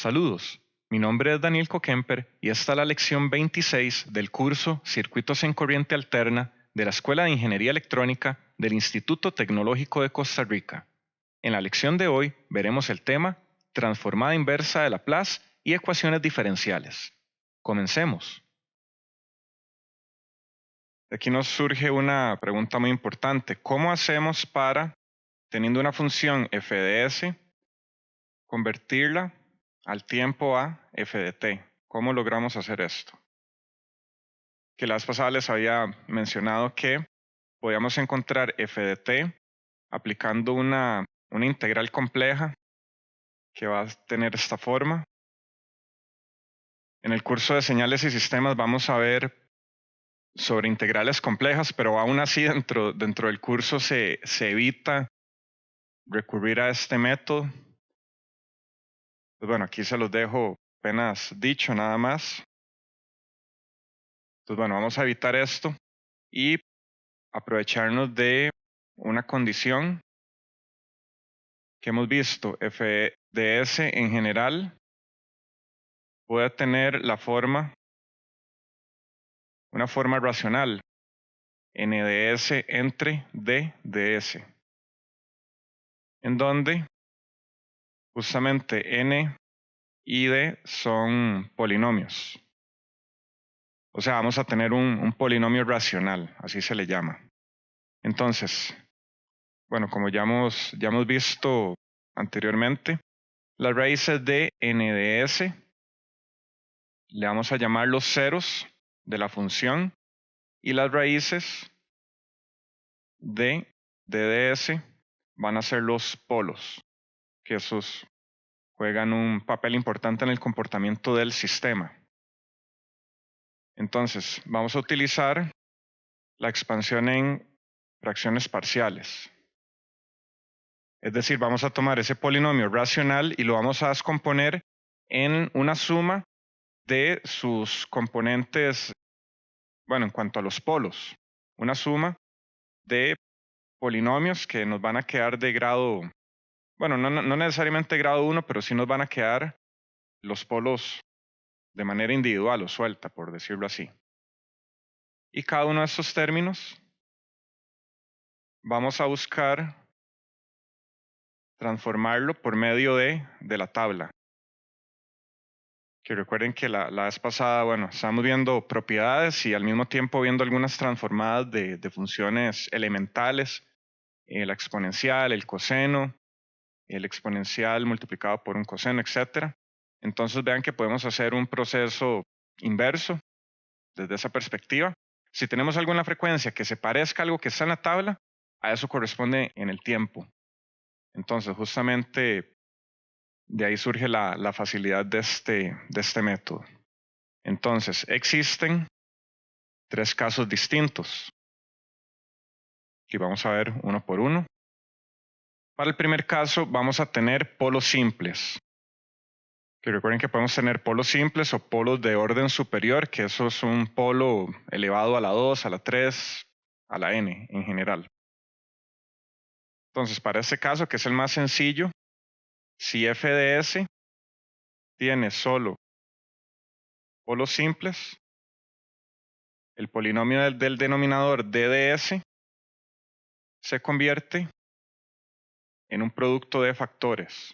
Saludos, mi nombre es Daniel Coquemper y esta es la lección 26 del curso Circuitos en Corriente Alterna de la Escuela de Ingeniería Electrónica del Instituto Tecnológico de Costa Rica. En la lección de hoy veremos el tema Transformada inversa de Laplace y ecuaciones diferenciales. Comencemos. Aquí nos surge una pregunta muy importante. ¿Cómo hacemos para, teniendo una función f de s, convertirla al tiempo a f de t? ¿Cómo logramos hacer esto? Que la vez pasada les había mencionado que podíamos encontrar f de t aplicando una integral compleja que va a tener esta forma. En el curso de señales y sistemas vamos a ver sobre integrales complejas, pero aún así dentro del curso se evita recurrir a este método. Pues bueno, aquí se los dejo apenas dicho nada más. Entonces bueno, vamos a evitar esto y aprovecharnos de una condición que hemos visto. F de S en general puede tener una forma racional, N de S entre D de S, en donde justamente N y D son polinomios. O sea, vamos a tener un polinomio racional, así se le llama. Entonces, bueno, como ya hemos visto anteriormente, las raíces de N de S le vamos a llamar los ceros de la función y las raíces de ds van a ser los polos, que esos juegan un papel importante en el comportamiento del sistema. Entonces, vamos a utilizar la expansión en fracciones parciales. Es decir, vamos a tomar ese polinomio racional y lo vamos a descomponer en una suma de sus componentes, bueno, en cuanto a los polos, una suma de polinomios que nos van a quedar de grado, bueno, no necesariamente grado 1, pero sí nos van a quedar los polos de manera individual o suelta, por decirlo así. Y cada uno de estos términos vamos a buscar transformarlo por medio de la tabla. Que recuerden que la vez pasada, bueno, estábamos viendo propiedades y al mismo tiempo viendo algunas transformadas de funciones elementales, la exponencial, el coseno, el exponencial multiplicado por un coseno, etc. Entonces vean que podemos hacer un proceso inverso desde esa perspectiva. Si tenemos alguna frecuencia que se parezca a algo que está en la tabla, a eso corresponde en el tiempo. Entonces justamente de ahí surge la facilidad de este método. Entonces existen tres casos distintos y vamos a ver uno por uno. Para el primer caso vamos a tener polos simples. Que recuerden que podemos tener polos simples o polos de orden superior, que eso es un polo elevado a la 2, a la 3, a la n en general. Entonces, para este caso, que es el más sencillo, si f de s tiene solo polos simples, el polinomio del denominador d de s se convierte en un producto de factores.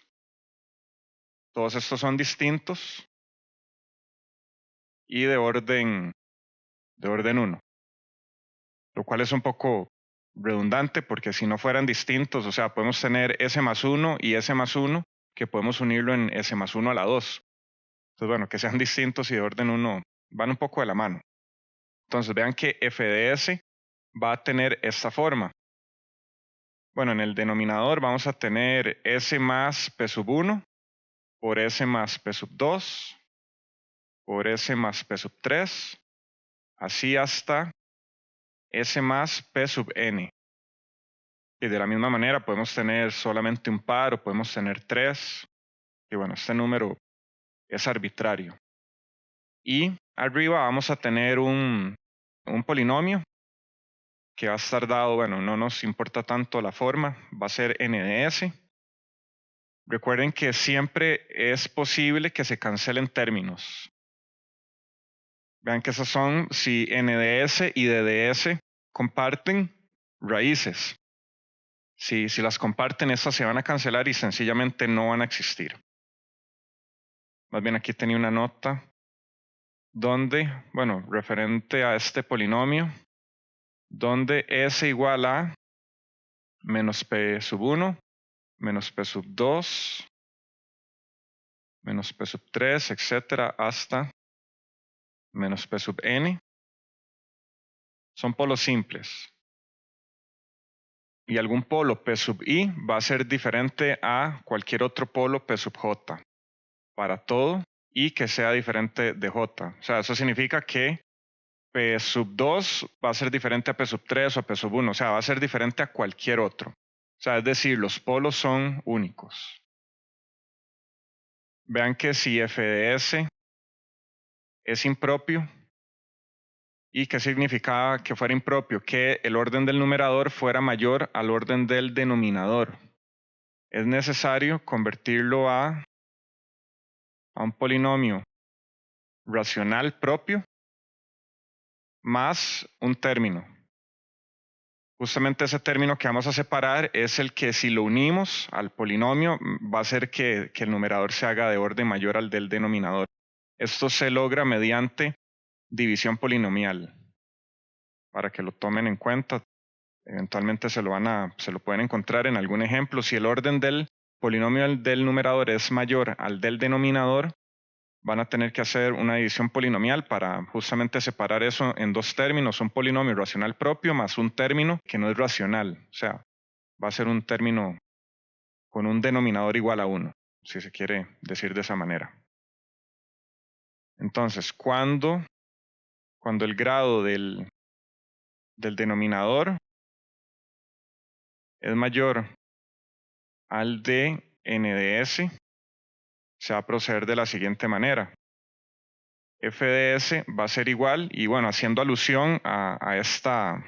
Todos estos son distintos y de orden 1, lo cual es un poco redundante porque si no fueran distintos, o sea, podemos tener s más 1 y s más 1 que podemos unirlo en s más 1 a la 2. Entonces, bueno, que sean distintos y de orden 1 van un poco de la mano. Entonces, vean que f de s va a tener esta forma. Bueno, en el denominador vamos a tener s más p sub 1 por s más p sub 2 por s más p sub 3, así hasta s más p sub n. Y de la misma manera podemos tener solamente un par o podemos tener 3. Y bueno, este número es arbitrario. Y arriba vamos a tener un polinomio que va a estar dado, bueno, no nos importa tanto la forma, va a ser n de s. recuerden que siempre es posible que se cancelen términos. Vean que esas son si NDS y DDS comparten raíces. Si las comparten, estas se van a cancelar y sencillamente no van a existir. Más bien aquí tenía una nota donde, bueno, referente a este polinomio, donde S igual a menos P sub 1, menos P sub 2, menos P sub 3, etcétera, hasta menos P sub n. Son polos simples. Y algún polo P sub i va a ser diferente a cualquier otro polo P sub j para todo y que sea diferente de j. O sea, eso significa que P sub 2 va a ser diferente a P sub 3 o a P sub 1. O sea, va a ser diferente a cualquier otro. O sea, es decir, los polos son únicos. Vean que si f de s es impropio, ¿y qué significaba que fuera impropio? Que el orden del numerador fuera mayor al orden del denominador. Es necesario convertirlo a un polinomio racional propio más un término. Justamente ese término que vamos a separar es el que si lo unimos al polinomio va a hacer que el numerador se haga de orden mayor al del denominador. Esto se logra mediante división polinomial. Para que lo tomen en cuenta, eventualmente se lo pueden encontrar en algún ejemplo. Si el orden del polinomio del numerador es mayor al del denominador, van a tener que hacer una división polinomial para justamente separar eso en dos términos, un polinomio racional propio más un término que no es racional. O sea, va a ser un término con un denominador igual a 1, si se quiere decir de esa manera. Entonces, cuando el grado del denominador es mayor al de n de s, se va a proceder de la siguiente manera. F de s va a ser igual, y bueno, haciendo alusión a esta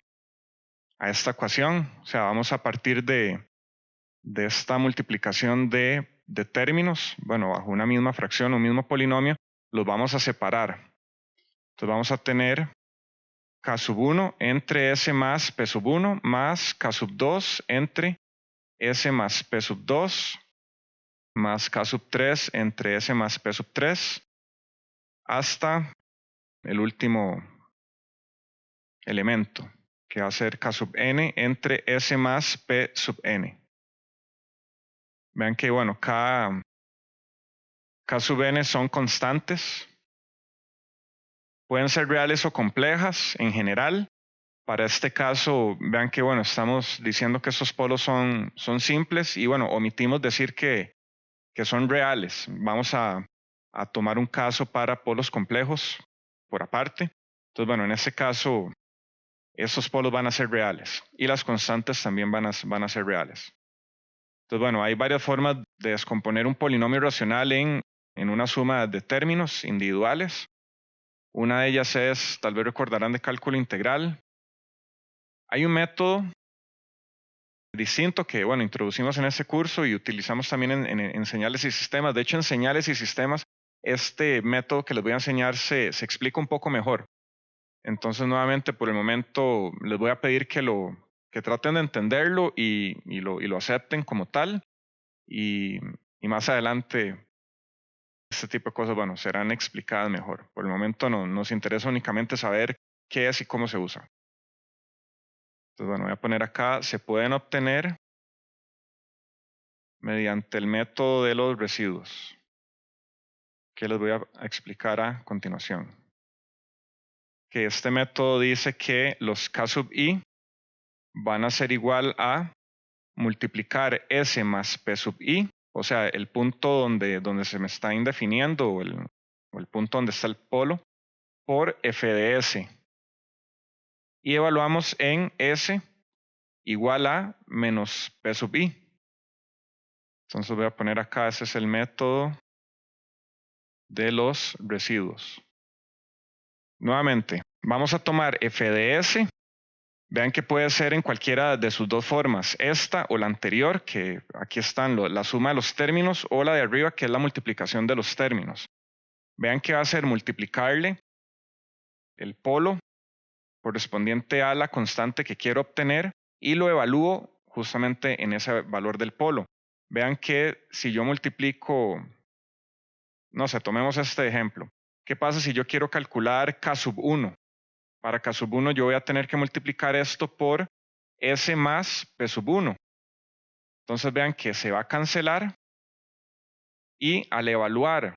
ecuación, o sea, vamos a partir de esta multiplicación de términos, bueno, bajo una misma fracción, un mismo polinomio, los vamos a separar. Entonces vamos a tener k sub 1 entre s más p sub 1 más k sub 2 entre s más p sub 2 más k sub 3 entre s más p sub 3 hasta el último elemento, que va a ser k sub n entre s más p sub n. Vean que, bueno, k sub n son constantes. Pueden ser reales o complejas en general. Para este caso, vean que, bueno, estamos diciendo que estos polos son simples y, bueno, omitimos decir que son reales. Vamos a tomar un caso para polos complejos por aparte. Entonces, bueno, en este caso, estos polos van a ser reales y las constantes también van a ser reales. Entonces, bueno, hay varias formas de descomponer un polinomio racional en una suma de términos individuales. Una de ellas es, tal vez recordarán, de cálculo integral. Hay un método distinto que, bueno, introducimos en este curso y utilizamos también en señales y sistemas. De hecho, en señales y sistemas, este método que les voy a enseñar se explica un poco mejor. Entonces, nuevamente, por el momento, les voy a pedir que traten de entenderlo y lo acepten como tal. Y más adelante, este tipo de cosas, bueno, serán explicadas mejor. Por el momento nos interesa únicamente saber qué es y cómo se usa. Entonces, bueno, voy a poner acá, se pueden obtener mediante el método de los residuos, que les voy a explicar a continuación. Que este método dice que los k sub i van a ser igual a multiplicar s más p sub i, o sea, el punto donde se me está indefiniendo o el punto donde está el polo, por f de s. Y evaluamos en s igual a menos p sub i. Entonces voy a poner acá, ese es el método de los residuos. Nuevamente, vamos a tomar f de s Vean que puede ser en cualquiera de sus dos formas, esta o la anterior, que aquí están la suma de los términos, o la de arriba, que es la multiplicación de los términos. Vean que va a ser multiplicarle el polo correspondiente a la constante que quiero obtener y lo evalúo justamente en ese valor del polo. Vean que si yo multiplico, no sé, tomemos este ejemplo. ¿Qué pasa si yo quiero calcular K sub 1? Para K sub 1 yo voy a tener que multiplicar esto por S más P sub 1. Entonces vean que se va a cancelar y al evaluar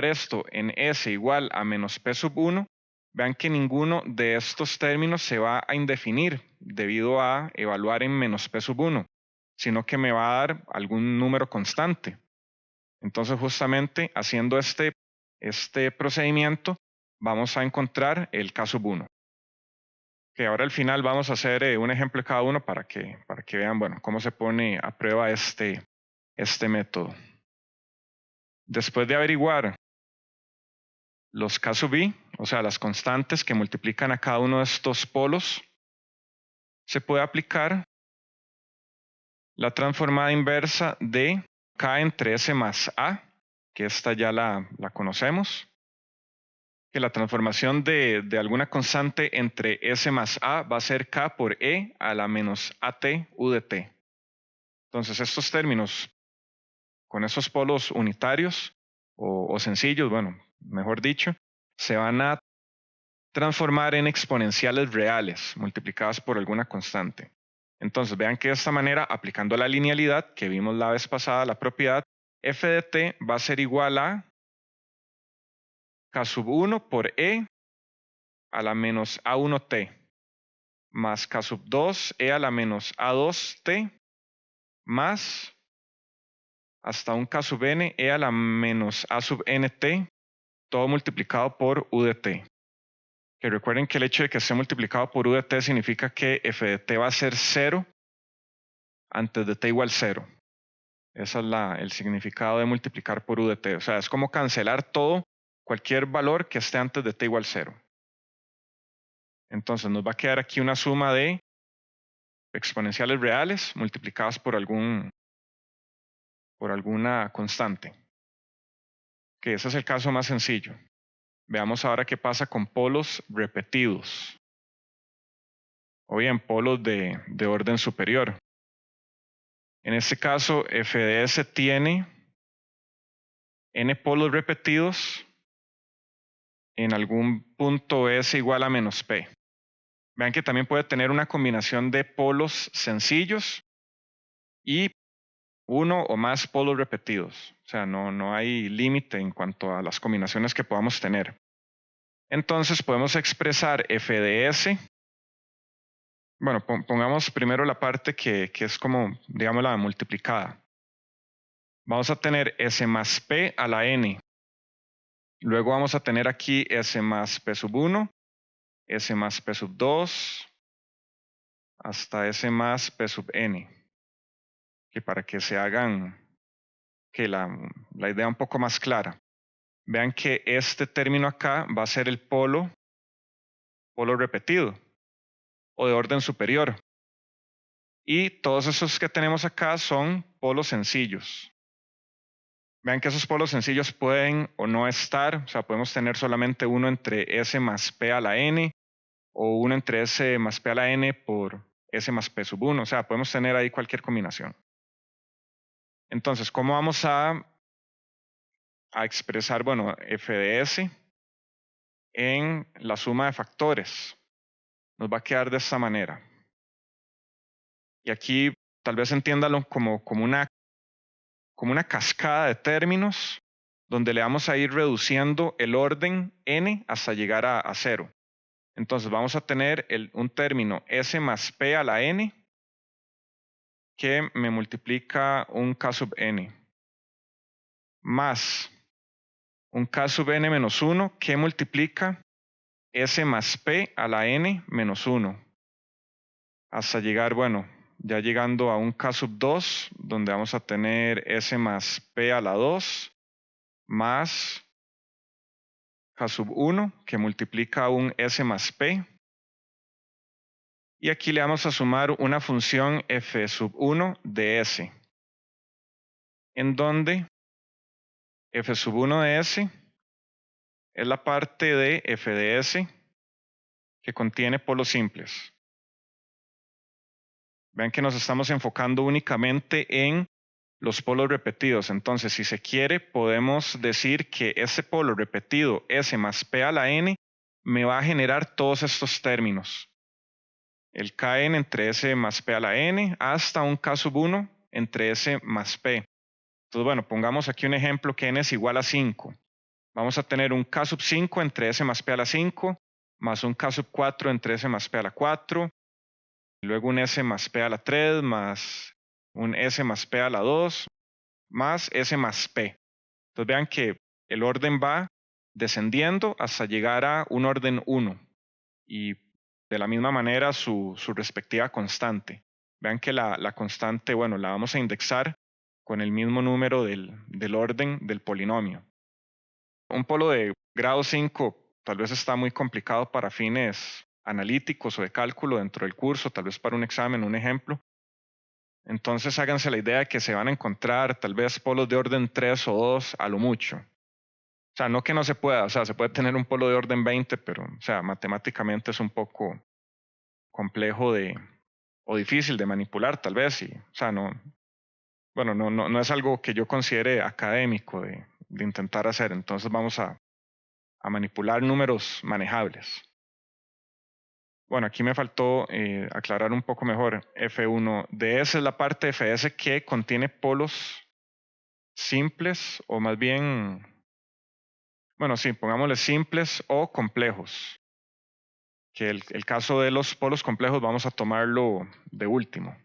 esto en S igual a menos P sub 1, vean que ninguno de estos términos se va a indefinir debido a evaluar en menos P sub 1, sino que me va a dar algún número constante. Entonces justamente haciendo este procedimiento vamos a encontrar el K sub 1. Que ahora al final vamos a hacer un ejemplo de cada uno para que vean bueno, cómo se pone a prueba este método. Después de averiguar los K sub i, o sea, las constantes que multiplican a cada uno de estos polos, se puede aplicar la transformada inversa de K entre S más A, que esta ya la conocemos, que la transformación de alguna constante entre S más A va a ser K por E a la menos AT U de T. Entonces estos términos con esos polos unitarios o sencillos, bueno, mejor dicho, se van a transformar en exponenciales reales multiplicadas por alguna constante. Entonces vean que de esta manera, aplicando la linealidad que vimos la vez pasada, la propiedad, f de t va a ser igual a k sub 1 por e a la menos a1t más k sub 2 e a la menos a2t más hasta un k sub n e a la menos a sub nt, todo multiplicado por u de t. Que recuerden que el hecho de que esté multiplicado por u de t significa que f de t va a ser 0 antes de t igual 0. Ese es el significado de multiplicar por u de t. O sea, es como cancelar todo, cualquier valor que esté antes de t igual 0. Entonces nos va a quedar aquí una suma de exponenciales reales multiplicadas por alguna constante. Que ese es el caso más sencillo. Veamos ahora qué pasa con polos repetidos. O bien polos de orden superior. En este caso, f de s tiene n polos repetidos en algún punto s igual a menos p. Vean que también puede tener una combinación de polos sencillos y uno o más polos repetidos. O sea, no hay límite en cuanto a las combinaciones que podamos tener. Entonces podemos expresar f de s. Bueno, pongamos primero la parte que es como, digamos, la multiplicada. Vamos a tener s más p a la n. Luego vamos a tener aquí s más p sub 1, s más p sub 2, hasta s más p sub n. Que para que se hagan, que la idea un poco más clara. Vean que este término acá va a ser el polo repetido o de orden superior. Y todos esos que tenemos acá son polos sencillos. Vean que esos polos sencillos pueden o no estar, o sea, podemos tener solamente uno entre s más p a la n o uno entre s más p a la n por s más p sub 1, o sea, podemos tener ahí cualquier combinación. Entonces, ¿cómo vamos a expresar, bueno, f de s en la suma de factores? Nos va a quedar de esta manera. Y aquí tal vez entiéndalo como una cascada de términos donde le vamos a ir reduciendo el orden n hasta llegar a 0. Entonces vamos a tener un término s más p a la n que me multiplica un k sub n más un k sub n menos 1 que multiplica s más p a la n menos 1 hasta llegar, bueno, ya llegando a un k sub 2 donde vamos a tener s más p a la 2 más k sub 1 que multiplica un s más p Y aquí le vamos a sumar una función f sub 1 de s, en donde f sub 1 de s es la parte de f de s que contiene polos simples. Vean que nos estamos enfocando únicamente en los polos repetidos. Entonces, si se quiere, podemos decir que ese polo repetido, S más P a la N, me va a generar todos estos términos. El Kn entre S más P a la N hasta un K sub 1 entre S más P. Entonces, bueno, pongamos aquí un ejemplo que N es igual a 5. Vamos a tener un K sub 5 entre S más P a la 5, más un K sub 4 entre S más P a la 4, luego un S más P a la 3, más un S más P a la 2, más S más P. Entonces vean que el orden va descendiendo hasta llegar a un orden 1 y de la misma manera su respectiva constante. Vean que la constante, bueno, la vamos a indexar con el mismo número del orden del polinomio. Un polo de grado 5 tal vez está muy complicado para fines analíticos o de cálculo dentro del curso, tal vez para un examen, un ejemplo. Entonces háganse la idea de que se van a encontrar tal vez polos de orden 3 o 2 a lo mucho. O sea, no que no se pueda, o sea, se puede tener un polo de orden 20, pero, o sea, matemáticamente es un poco complejo o difícil de manipular tal vez. Y, o sea, no, bueno, no es algo que yo considere académico de intentar hacer. Entonces vamos a manipular números manejables. Bueno, aquí me faltó aclarar un poco mejor. F1 de S es la parte de Fs que contiene polos simples o más bien, bueno, sí, pongámosle simples o complejos. Que el caso de los polos complejos vamos a tomarlo de último.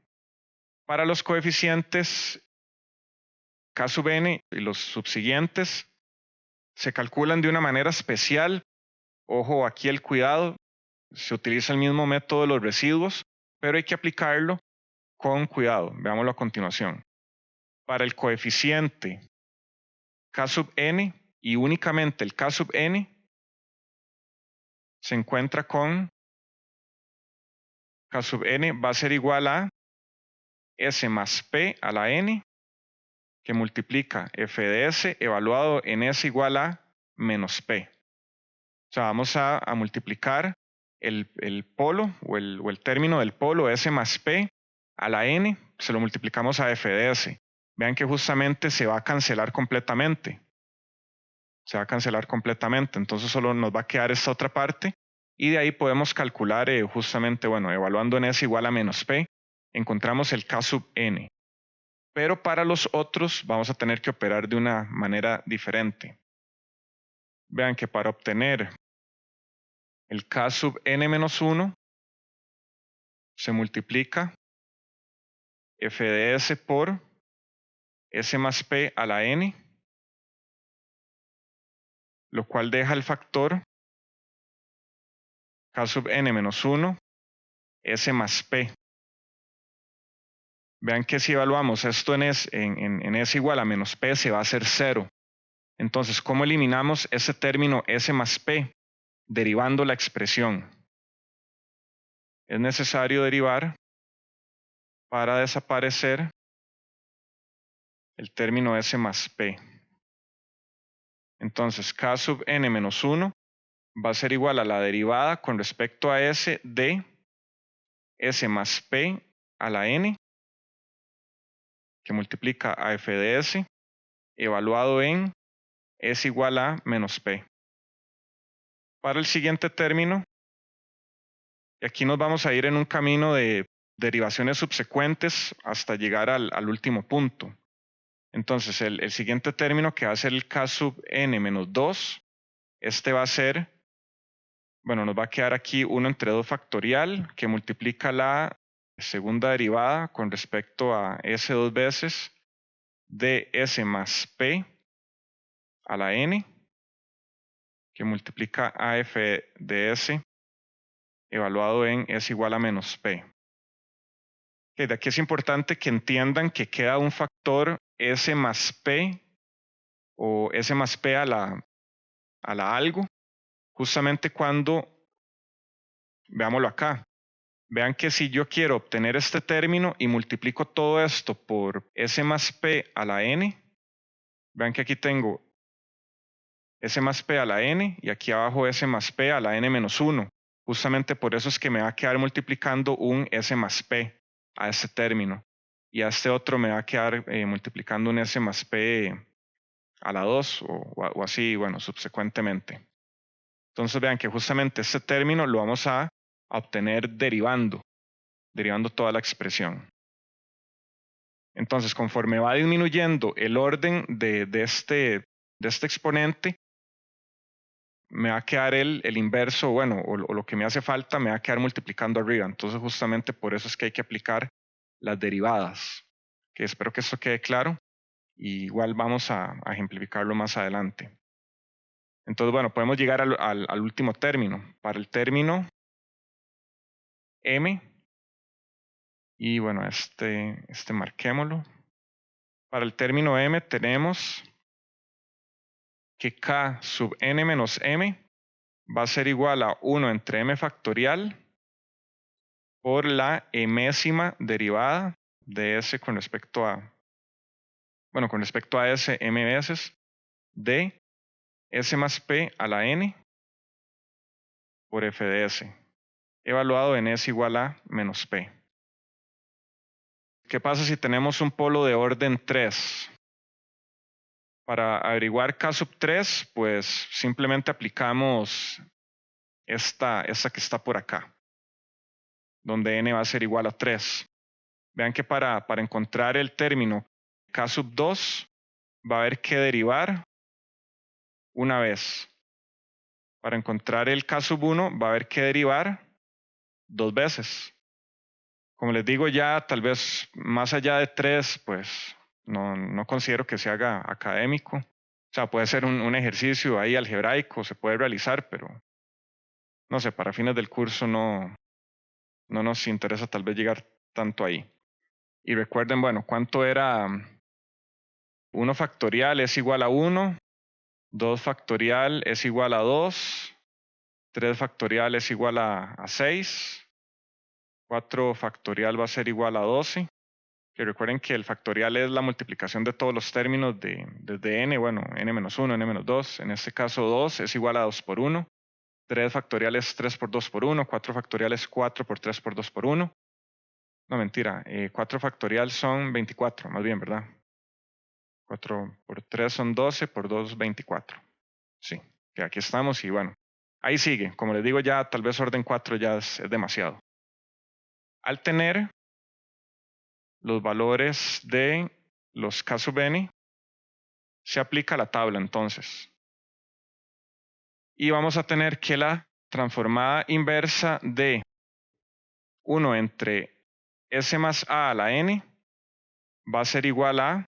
Para los coeficientes K sub n y los subsiguientes se calculan de una manera especial. Ojo, aquí el cuidado, se utiliza el mismo método de los residuos, pero hay que aplicarlo con cuidado. Veámoslo a continuación. Para el coeficiente K sub n y únicamente el K sub n se encuentra con K sub n va a ser igual a S más P a la n que multiplica f de s evaluado en s igual a menos p. O sea, vamos a multiplicar el polo o el término del polo s más p a la n, se lo multiplicamos a f de s. Vean que justamente se va a cancelar completamente. Se va a cancelar completamente, entonces solo nos va a quedar esta otra parte y de ahí podemos calcular justamente, bueno, evaluando en s igual a menos p, encontramos el k sub n. Pero para los otros vamos a tener que operar de una manera diferente. Vean que para obtener el K sub n menos 1 se multiplica f de s por s más p a la n, lo cual deja el factor K sub n menos 1 s más p. Vean que si evaluamos esto en s igual a menos p se va a hacer 0. Entonces, ¿cómo eliminamos ese término s más p? Derivando la expresión. Es necesario derivar para desaparecer el término s más p. Entonces, k sub n menos 1 va a ser igual a la derivada con respecto a s de s más p a la n, que multiplica a f de s, evaluado en s igual a menos p. Para el siguiente término, y aquí nos vamos a ir en un camino de derivaciones subsecuentes hasta llegar al último punto. Entonces, el siguiente término que va a ser el k sub n menos 2, este va a ser, bueno, nos va a quedar aquí 1 entre 2 factorial que multiplica la segunda derivada con respecto a s dos veces de s más p a la n que multiplica a f de s evaluado en s igual a menos p. De aquí es importante que entiendan que queda un factor s más p o s más p a la algo, justamente cuando, veámoslo acá, Vean que si yo quiero obtener este término y multiplico todo esto por S más P a la N, vean que aquí tengo S más P a la N y aquí abajo S más P a la N menos 1. Justamente por eso es que me va a quedar multiplicando un S más P a este término. Y a este otro me va a quedar multiplicando un S más P a la 2 o así, bueno, subsecuentemente. Entonces vean que justamente este término lo vamos a obtener derivando toda la expresión. Entonces, conforme va disminuyendo el orden de este exponente, me va a quedar el inverso, bueno, o lo que me hace falta, me va a quedar multiplicando arriba. Entonces, justamente por eso es que hay que aplicar las derivadas, que espero que esto quede claro. Y igual vamos a ejemplificarlo más adelante. Entonces, bueno, podemos llegar al último término. Para el término m, y bueno, este marquémoslo. Para el término m tenemos que k sub n menos m va a ser igual a 1 entre m factorial por la mésima derivada de s con respecto a, bueno, con respecto a s m veces de s más p a la n por f de s, evaluado en s igual a menos p. ¿Qué pasa si tenemos un polo de orden 3? Para averiguar k sub 3, pues simplemente aplicamos esta que está por acá, donde n va a ser igual a 3. Vean que para encontrar el término k sub 2 va a haber que derivar una vez. Para encontrar el k sub 1 va a haber que derivar 2 veces. Como les digo, ya tal vez más allá de 3, pues no considero que se haga académico. O sea, puede ser un ejercicio ahí algebraico, se puede realizar, pero no sé, para fines del curso no nos interesa tal vez llegar tanto ahí. Y recuerden, bueno, ¿cuánto era 1 factorial es igual a 1? 2 factorial es igual a 2, 3 factorial es igual a 6, 4 factorial va a ser igual a 12. Que recuerden que el factorial es la multiplicación de todos los términos desde n, bueno, n-1, n-2, en este caso 2 es igual a 2 por 1, 3 factorial es 3 por 2 por 1, 4 factorial es 4 por 3 por 2 por 1. No, mentira, 4 factorial son 24, más bien, ¿verdad? 4 por 3 son 12, por 2, 24. Sí, que aquí estamos y bueno, ahí sigue. Como les digo, ya tal vez orden 4 ya es demasiado. Al tener los valores de los k sub n, se aplica la tabla entonces. Y vamos a tener que la transformada inversa de 1 entre s más a la n va a ser igual a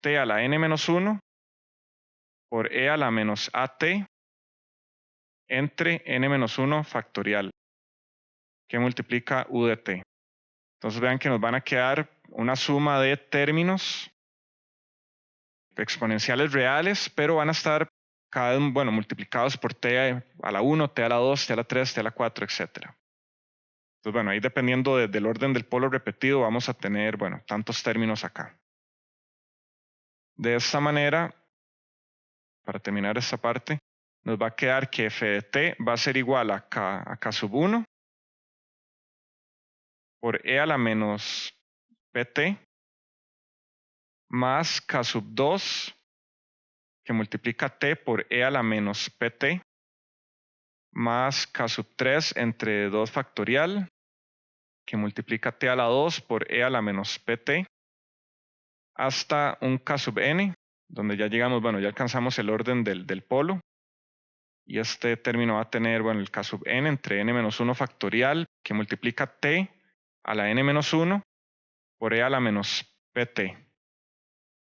t a la n menos 1 por e a la menos at entre n menos 1 factorial, que multiplica u de t. Entonces vean que nos van a quedar una suma de términos exponenciales reales, pero van a estar cada vez, bueno, multiplicados por t a la 1, t a la 2, t a la 3, t a la 4, etc. Entonces, bueno, ahí dependiendo del orden del polo repetido, vamos a tener, bueno, tantos términos acá. De esta manera, para terminar esta parte, nos va a quedar que f de t va a ser igual a k sub 1 por e a la menos pt más k sub 2 que multiplica t por e a la menos pt más k sub 3 entre 2 factorial que multiplica t a la 2 por e a la menos pt hasta un k sub n, donde ya llegamos, bueno, ya alcanzamos el orden del polo. Y este término va a tener, bueno, el k sub n entre n menos 1 factorial que multiplica t a la n menos 1 por e a la menos pt.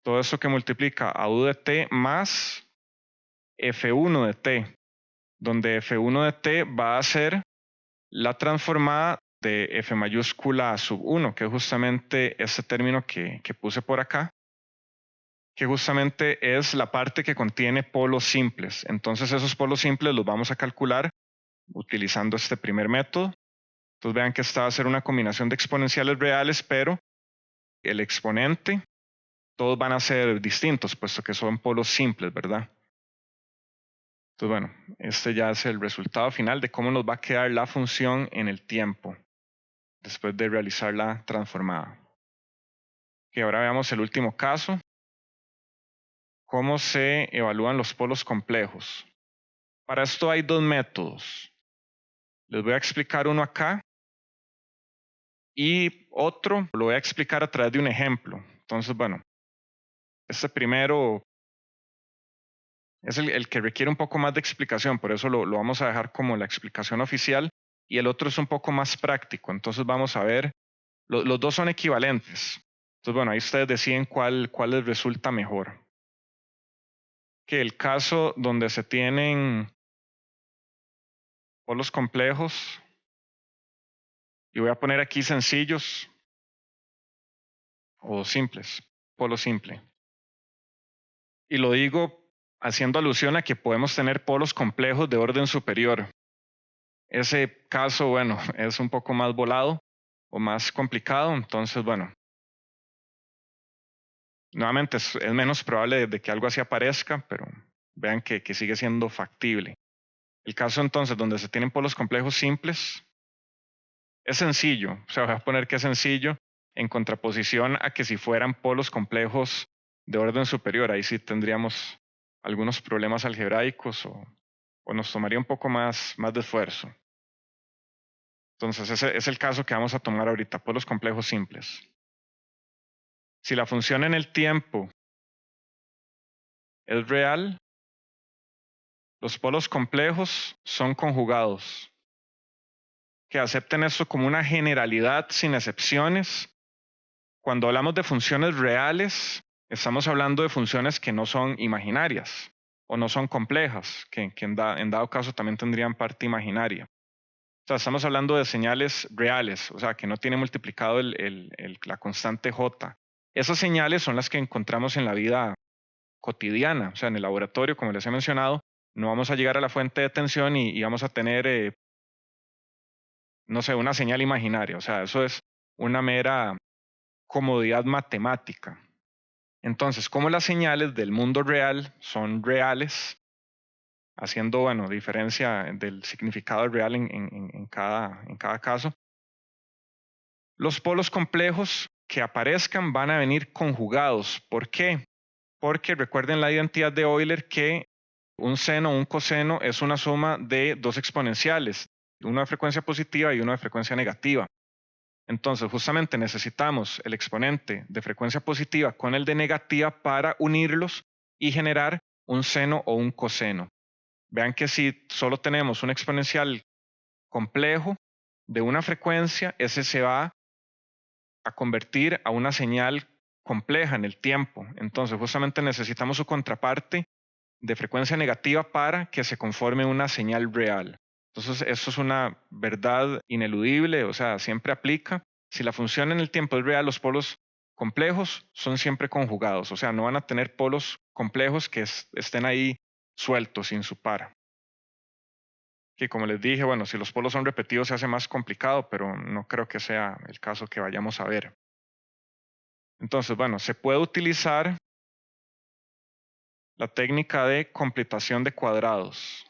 Todo eso que multiplica a u de t más f1 de t, donde f1 de t va a ser la transformada de f mayúscula sub 1, que es justamente este término que puse por acá, que justamente es la parte que contiene polos simples. Entonces esos polos simples los vamos a calcular utilizando este primer método. Entonces vean que esta va a ser una combinación de exponenciales reales, pero el exponente, todos van a ser distintos, puesto que son polos simples, ¿verdad? Entonces, bueno, este ya es el resultado final de cómo nos va a quedar la función en el tiempo, después de realizar la transformada. Y ahora veamos el último caso, cómo se evalúan los polos complejos. Para esto hay dos métodos. Les voy a explicar uno acá y otro lo voy a explicar a través de un ejemplo. Entonces, bueno, este primero es el que requiere un poco más de explicación, por eso lo vamos a dejar como la explicación oficial, y el otro es un poco más práctico. Entonces vamos a ver, los dos son equivalentes. Entonces, bueno, ahí ustedes deciden cuál les resulta mejor. Que el caso donde se tienen polos complejos, y voy a poner aquí sencillos o simples, polo simple. Y lo digo haciendo alusión a que podemos tener polos complejos de orden superior. Ese caso, bueno, es un poco más volado o más complicado, entonces, bueno, nuevamente es menos probable de que algo así aparezca, pero vean que sigue siendo factible. El caso entonces donde se tienen polos complejos simples es sencillo, o sea, voy a poner que es sencillo en contraposición a que si fueran polos complejos de orden superior, ahí sí tendríamos algunos problemas algebraicos o nos tomaría un poco más de esfuerzo. Entonces ese es el caso que vamos a tomar ahorita, polos complejos simples. Si la función en el tiempo es real, los polos complejos son conjugados. Que acepten esto como una generalidad sin excepciones. Cuando hablamos de funciones reales, estamos hablando de funciones que no son imaginarias o no son complejas, que en dado caso también tendrían parte imaginaria. O sea, estamos hablando de señales reales, o sea, que no tiene multiplicado la constante j. Esas señales son las que encontramos en la vida cotidiana, o sea, en el laboratorio, como les he mencionado, no vamos a llegar a la fuente de tensión y vamos a tener, no sé, una señal imaginaria, o sea, eso es una mera comodidad matemática. Entonces, como las señales del mundo real son reales, haciendo, bueno, diferencia del significado real en cada caso, los polos complejos que aparezcan van a venir conjugados. ¿Por qué? Porque recuerden la identidad de Euler que un seno o un coseno es una suma de dos exponenciales, uno de frecuencia positiva y uno de frecuencia negativa. Entonces, justamente necesitamos el exponente de frecuencia positiva con el de negativa para unirlos y generar un seno o un coseno. Vean que si solo tenemos un exponencial complejo de una frecuencia, ese se va a convertir a una señal compleja en el tiempo. Entonces, justamente necesitamos su contraparte de frecuencia negativa para que se conforme una señal real. Entonces, eso es una verdad ineludible, o sea, siempre aplica. Si la función en el tiempo es real, los polos complejos son siempre conjugados, o sea, no van a tener polos complejos que estén ahí sueltos, sin su par. Que como les dije, bueno, si los polos son repetidos se hace más complicado, pero no creo que sea el caso que vayamos a ver. Entonces, bueno, se puede utilizar la técnica de completación de cuadrados.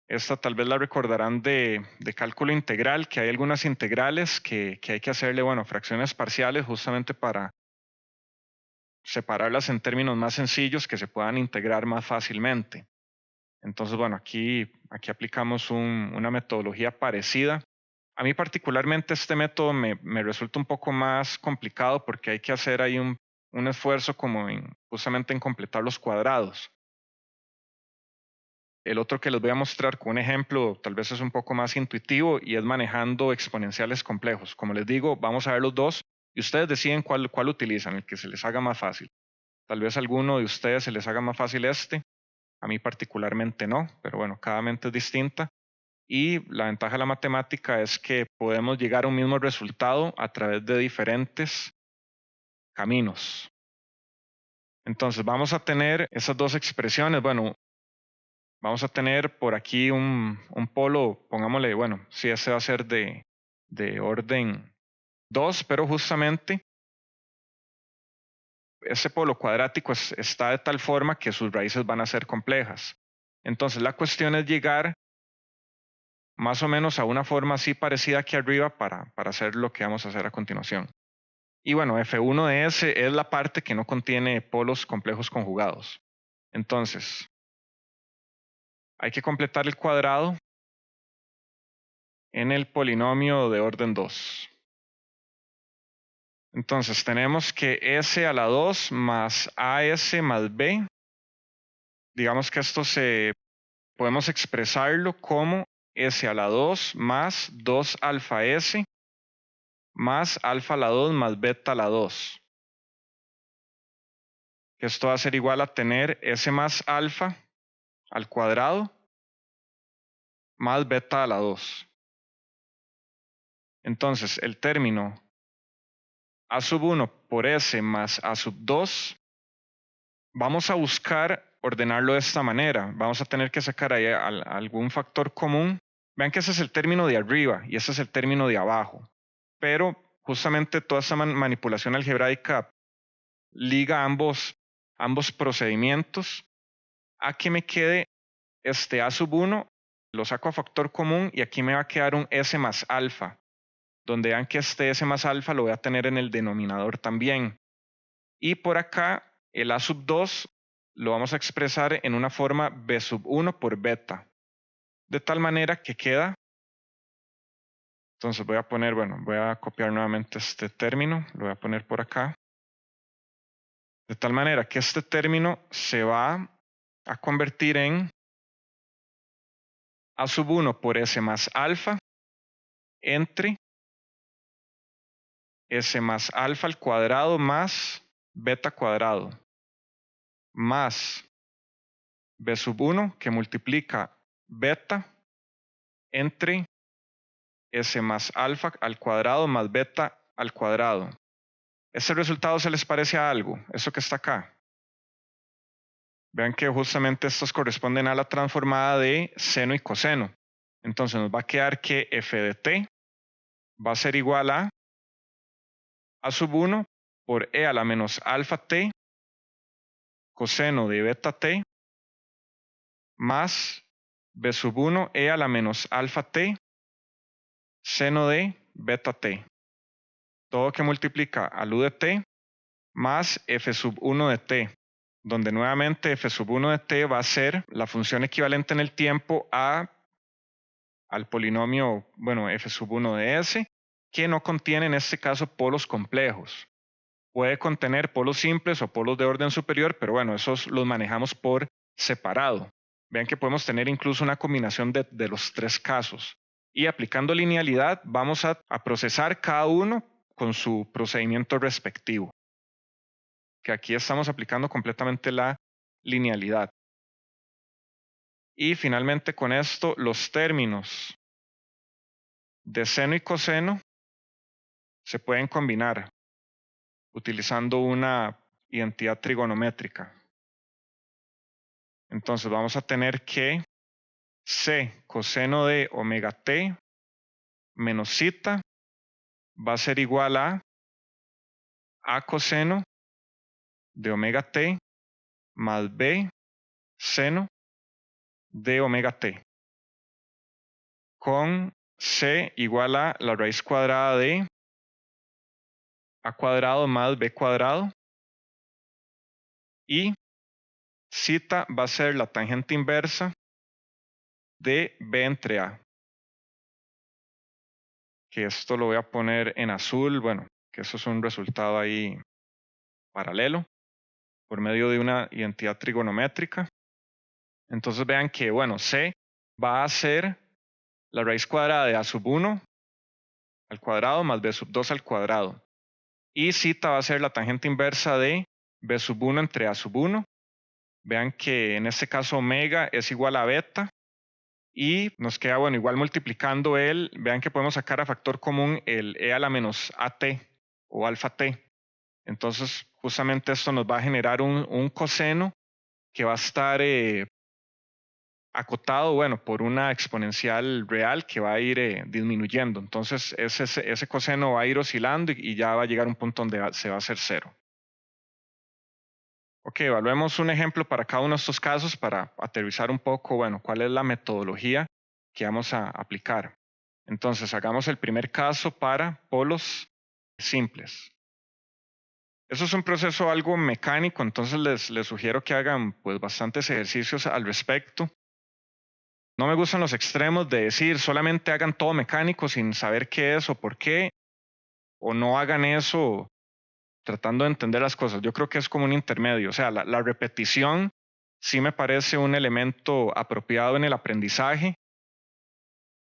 Esta tal vez la recordarán de cálculo integral, que hay algunas integrales que hay que hacerle, bueno, fracciones parciales justamente para separarlas en términos más sencillos que se puedan integrar más fácilmente. Entonces, bueno, aquí aplicamos una metodología parecida. A mí particularmente este método me resulta un poco más complicado porque hay que hacer ahí un esfuerzo como justamente en completar los cuadrados. El otro que les voy a mostrar con un ejemplo tal vez es un poco más intuitivo y es manejando exponenciales complejos. Como les digo, vamos a ver los dos y ustedes deciden cuál utilizan, el que se les haga más fácil. Tal vez a alguno de ustedes se les haga más fácil este, a mí particularmente no, pero bueno, cada mente es distinta. Y la ventaja de la matemática es que podemos llegar a un mismo resultado a través de diferentes caminos. Entonces vamos a tener esas dos expresiones. Bueno, Vamos a tener por aquí un polo, pongámosle, bueno, sí, ese va a ser de orden 2, pero justamente ese polo cuadrático está de tal forma que sus raíces van a ser complejas. Entonces la cuestión es llegar más o menos a una forma así parecida aquí arriba para hacer lo que vamos a hacer a continuación. Y bueno, F1 de S es la parte que no contiene polos complejos conjugados. Entonces, hay que completar el cuadrado en el polinomio de orden 2. Entonces, tenemos que S a la 2 más AS más B. Digamos que esto podemos expresarlo como S a la 2 más 2 alfa S más alfa a la 2 más beta a la 2. Esto va a ser igual a tener S más alfa al cuadrado más beta a la 2. Entonces, el término A sub 1 por S más A sub 2, vamos a buscar ordenarlo de esta manera. Vamos a tener que sacar ahí algún factor común. Vean que ese es el término de arriba y ese es el término de abajo. Pero justamente toda esta manipulación algebraica liga ambos procedimientos a que me quede este A sub 1, lo saco a factor común y aquí me va a quedar un S más alfa, donde vean que este S más alfa lo voy a tener en el denominador también. Y por acá el A sub 2 lo vamos a expresar en una forma B sub 1 por beta, de tal manera que queda. Entonces voy a poner, bueno, voy a copiar nuevamente este término, lo voy a poner por acá. De tal manera que este término se va a convertir en A sub 1 por S más alfa entre S más alfa al cuadrado más beta cuadrado más B sub 1 que multiplica beta entre S más alfa al cuadrado más beta al cuadrado. ¿Este resultado se les parece a algo? Eso que está acá. Vean que justamente estos corresponden a la transformada de seno y coseno. Entonces nos va a quedar que f de t va a ser igual a sub 1 por e a la menos alfa t coseno de beta t más b sub 1 e a la menos alfa t seno de beta t. Todo que multiplica al u de t más f sub 1 de t, donde nuevamente f sub 1 de t va a ser la función equivalente en el tiempo al polinomio, bueno, f sub 1 de s, que no contiene en este caso polos complejos. Puede contener polos simples o polos de orden superior, pero bueno, esos los manejamos por separado. Vean que podemos tener incluso una combinación de los tres casos. Y aplicando linealidad, vamos a procesar cada uno con su procedimiento respectivo, que aquí estamos aplicando completamente la linealidad. Y finalmente con esto, los términos de seno y coseno se pueden combinar utilizando una identidad trigonométrica. Entonces vamos a tener que C coseno de omega t menos zeta va a ser igual a coseno de omega t más B seno de omega t, con C igual a la raíz cuadrada de A cuadrado más B cuadrado, y zeta va a ser la tangente inversa de B entre A, que esto lo voy a poner en azul, bueno, que eso es un resultado ahí paralelo por medio de una identidad trigonométrica. Entonces vean que, bueno, C va a ser la raíz cuadrada de A sub 1 al cuadrado más B sub 2 al cuadrado. Y zeta va a ser la tangente inversa de B sub 1 entre A sub 1. Vean que en este caso omega es igual a beta. Y nos queda, bueno, igual multiplicando vean que podemos sacar a factor común el e a la menos at o alfa t. Entonces, justamente esto nos va a generar un coseno que va a estar acotado, bueno, por una exponencial real que va a ir disminuyendo. Entonces, ese coseno va a ir oscilando y ya va a llegar a un punto donde se va a hacer cero. Ok, evaluemos un ejemplo para cada uno de estos casos para aterrizar un poco, bueno, cuál es la metodología que vamos a aplicar. Entonces, hagamos el primer caso para polos simples. Eso es un proceso algo mecánico, entonces les sugiero que hagan pues bastantes ejercicios al respecto. No me gustan los extremos de decir solamente hagan todo mecánico sin saber qué es o por qué, o no hagan eso tratando de entender las cosas. Yo creo que es como un intermedio, o sea, la repetición sí me parece un elemento apropiado en el aprendizaje.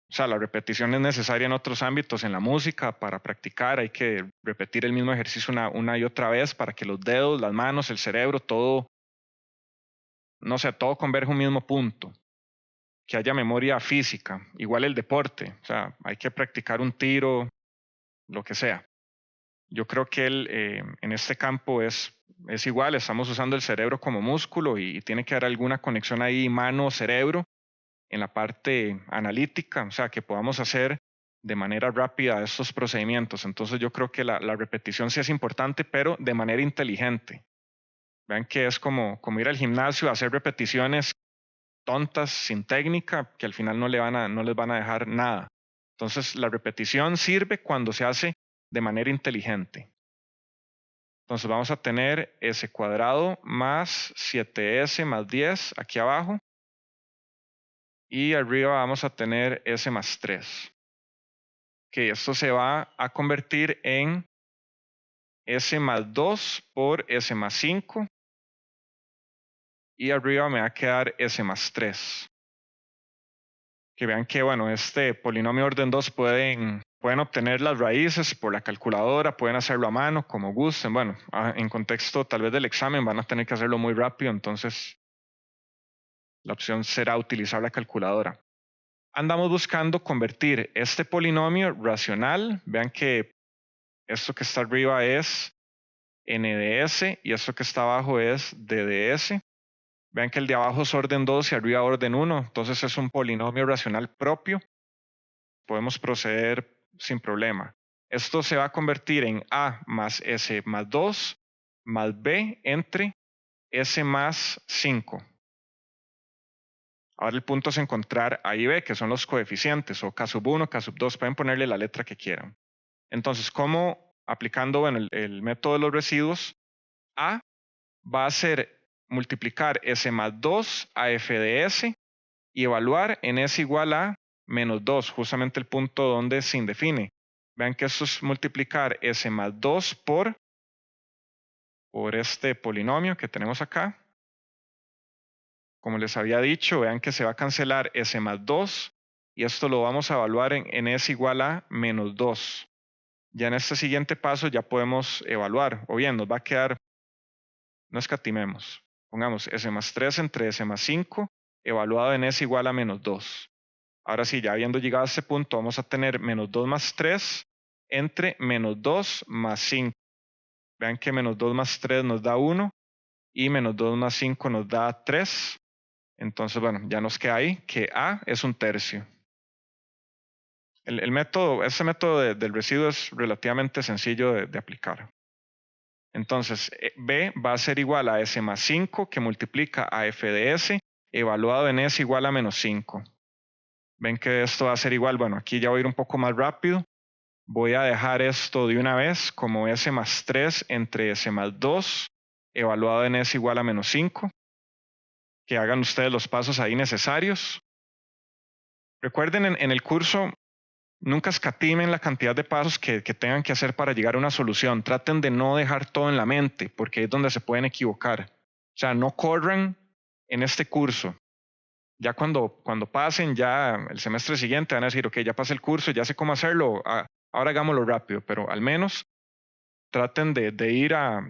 O sea, la repetición es necesaria en otros ámbitos, en la música, para practicar hay que repetir el mismo ejercicio una y otra vez para que los dedos, las manos, el cerebro, todo, no sé, todo converja a un mismo punto, que haya memoria física, igual el deporte, o sea, hay que practicar un tiro, lo que sea. Yo creo que en este campo es igual, estamos usando el cerebro como músculo y tiene que haber alguna conexión ahí mano-cerebro en la parte analítica, o sea, que podamos hacer de manera rápida estos procedimientos. Entonces yo creo que la repetición sí es importante, pero de manera inteligente. Vean que es como ir al gimnasio a hacer repeticiones tontas, sin técnica, que al final no les van a dejar nada. Entonces la repetición sirve cuando se hace de manera inteligente. Entonces vamos a tener s cuadrado más 7s más 10 aquí abajo. Y arriba vamos a tener s más 3. Que esto se va a convertir en s más 2 por s más 5. Y arriba me va a quedar s más 3. Que vean que, bueno, este polinomio orden 2 pueden obtener las raíces por la calculadora, pueden hacerlo a mano, como gusten. Bueno, en contexto tal vez del examen van a tener que hacerlo muy rápido, entonces la opción será utilizar la calculadora. Andamos buscando convertir este polinomio racional. Vean que esto que está arriba es n de s y esto que está abajo es d de s. Vean que el de abajo es orden 2 y arriba orden 1, entonces es un polinomio racional propio. Podemos proceder sin problema. Esto se va a convertir en a más s más 2 más b entre s más 5. Ahora el punto es encontrar a y b, que son los coeficientes, o k sub 1, k sub 2, pueden ponerle la letra que quieran. Entonces, ¿cómo aplicando bueno, el método de los residuos? A va a ser multiplicar s más 2 a f de s y evaluar en s igual a menos 2, justamente el punto donde se indefine. Vean que esto es multiplicar s más 2 por este polinomio que tenemos acá. Como les había dicho, vean que se va a cancelar s más 2 y esto lo vamos a evaluar en s igual a menos 2. Ya en este siguiente paso ya podemos evaluar, o bien nos va a quedar, no escatimemos, pongamos s más 3 entre s más 5, evaluado en s igual a menos 2. Ahora sí, ya habiendo llegado a este punto, vamos a tener menos 2 más 3 entre menos 2 más 5. Vean que menos 2 más 3 nos da 1 y menos 2 más 5 nos da 3. Entonces, bueno, ya nos queda ahí que A es un tercio. Este método del residuo es relativamente sencillo de aplicar. Entonces, B va a ser igual a S más 5 que multiplica a F de S evaluado en S igual a menos 5. Ven que esto va a ser igual, bueno, aquí ya voy a ir un poco más rápido. Voy a dejar esto de una vez como S más 3 entre S más 2 evaluado en S igual a menos 5. Que hagan ustedes los pasos ahí necesarios. Recuerden en el curso, nunca escatimen la cantidad de pasos que tengan que hacer para llegar a una solución. Traten de no dejar todo en la mente, porque es donde se pueden equivocar. O sea, no corran en este curso. Ya cuando pasen, ya el semestre siguiente van a decir, ok, ya pasé el curso, ya sé cómo hacerlo, ahora hagámoslo rápido, pero al menos traten de ir a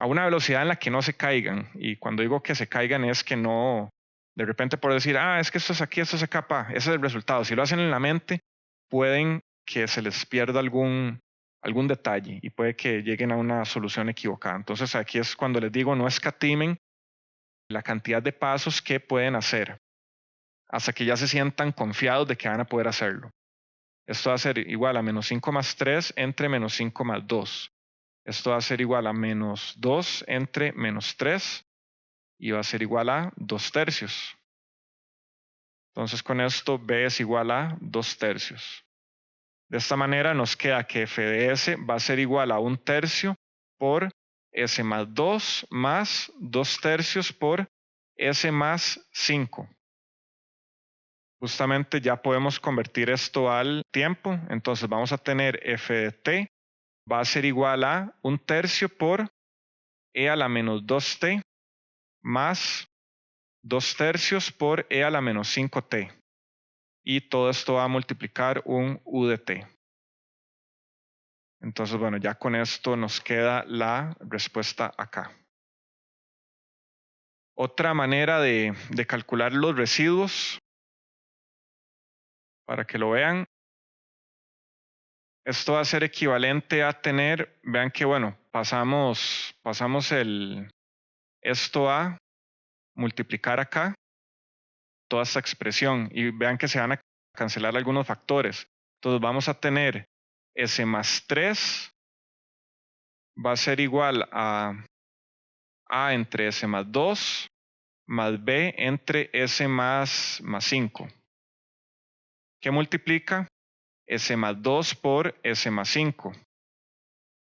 una velocidad en la que no se caigan. Y cuando digo que se caigan es que no, de repente por decir, es que esto es aquí, esto es acá, ese es el resultado. Si lo hacen en la mente, pueden que se les pierda algún detalle y puede que lleguen a una solución equivocada. Entonces aquí es cuando les digo, no escatimen la cantidad de pasos que pueden hacer. hasta que ya se sientan confiados de que van a poder hacerlo. Esto va a ser igual a menos 5 más 3 entre menos 5 más 2. Esto va a ser igual a menos 2 entre menos 3 y va a ser igual a 2 tercios. Entonces con esto b es igual a 2 tercios. De esta manera nos queda que f de s va a ser igual a 1 tercio por s más 2 más 2 tercios por s más 5. Justamente ya podemos convertir esto al tiempo. Entonces vamos a tener f de t va a ser igual a 1 tercio por e a la menos 2t más 2 tercios por e a la menos 5t. Y todo esto va a multiplicar un u de t. Entonces, bueno, ya con esto nos queda la respuesta acá. Otra manera de calcular los residuos, para que lo vean, esto va a ser equivalente a tener, vean que bueno, pasamos esto a multiplicar acá toda esta expresión y vean que se van a cancelar algunos factores. Entonces vamos a tener s más 3 va a ser igual a entre s más 2 más b entre s más 5. ¿Qué multiplica? S más 2 por s más 5.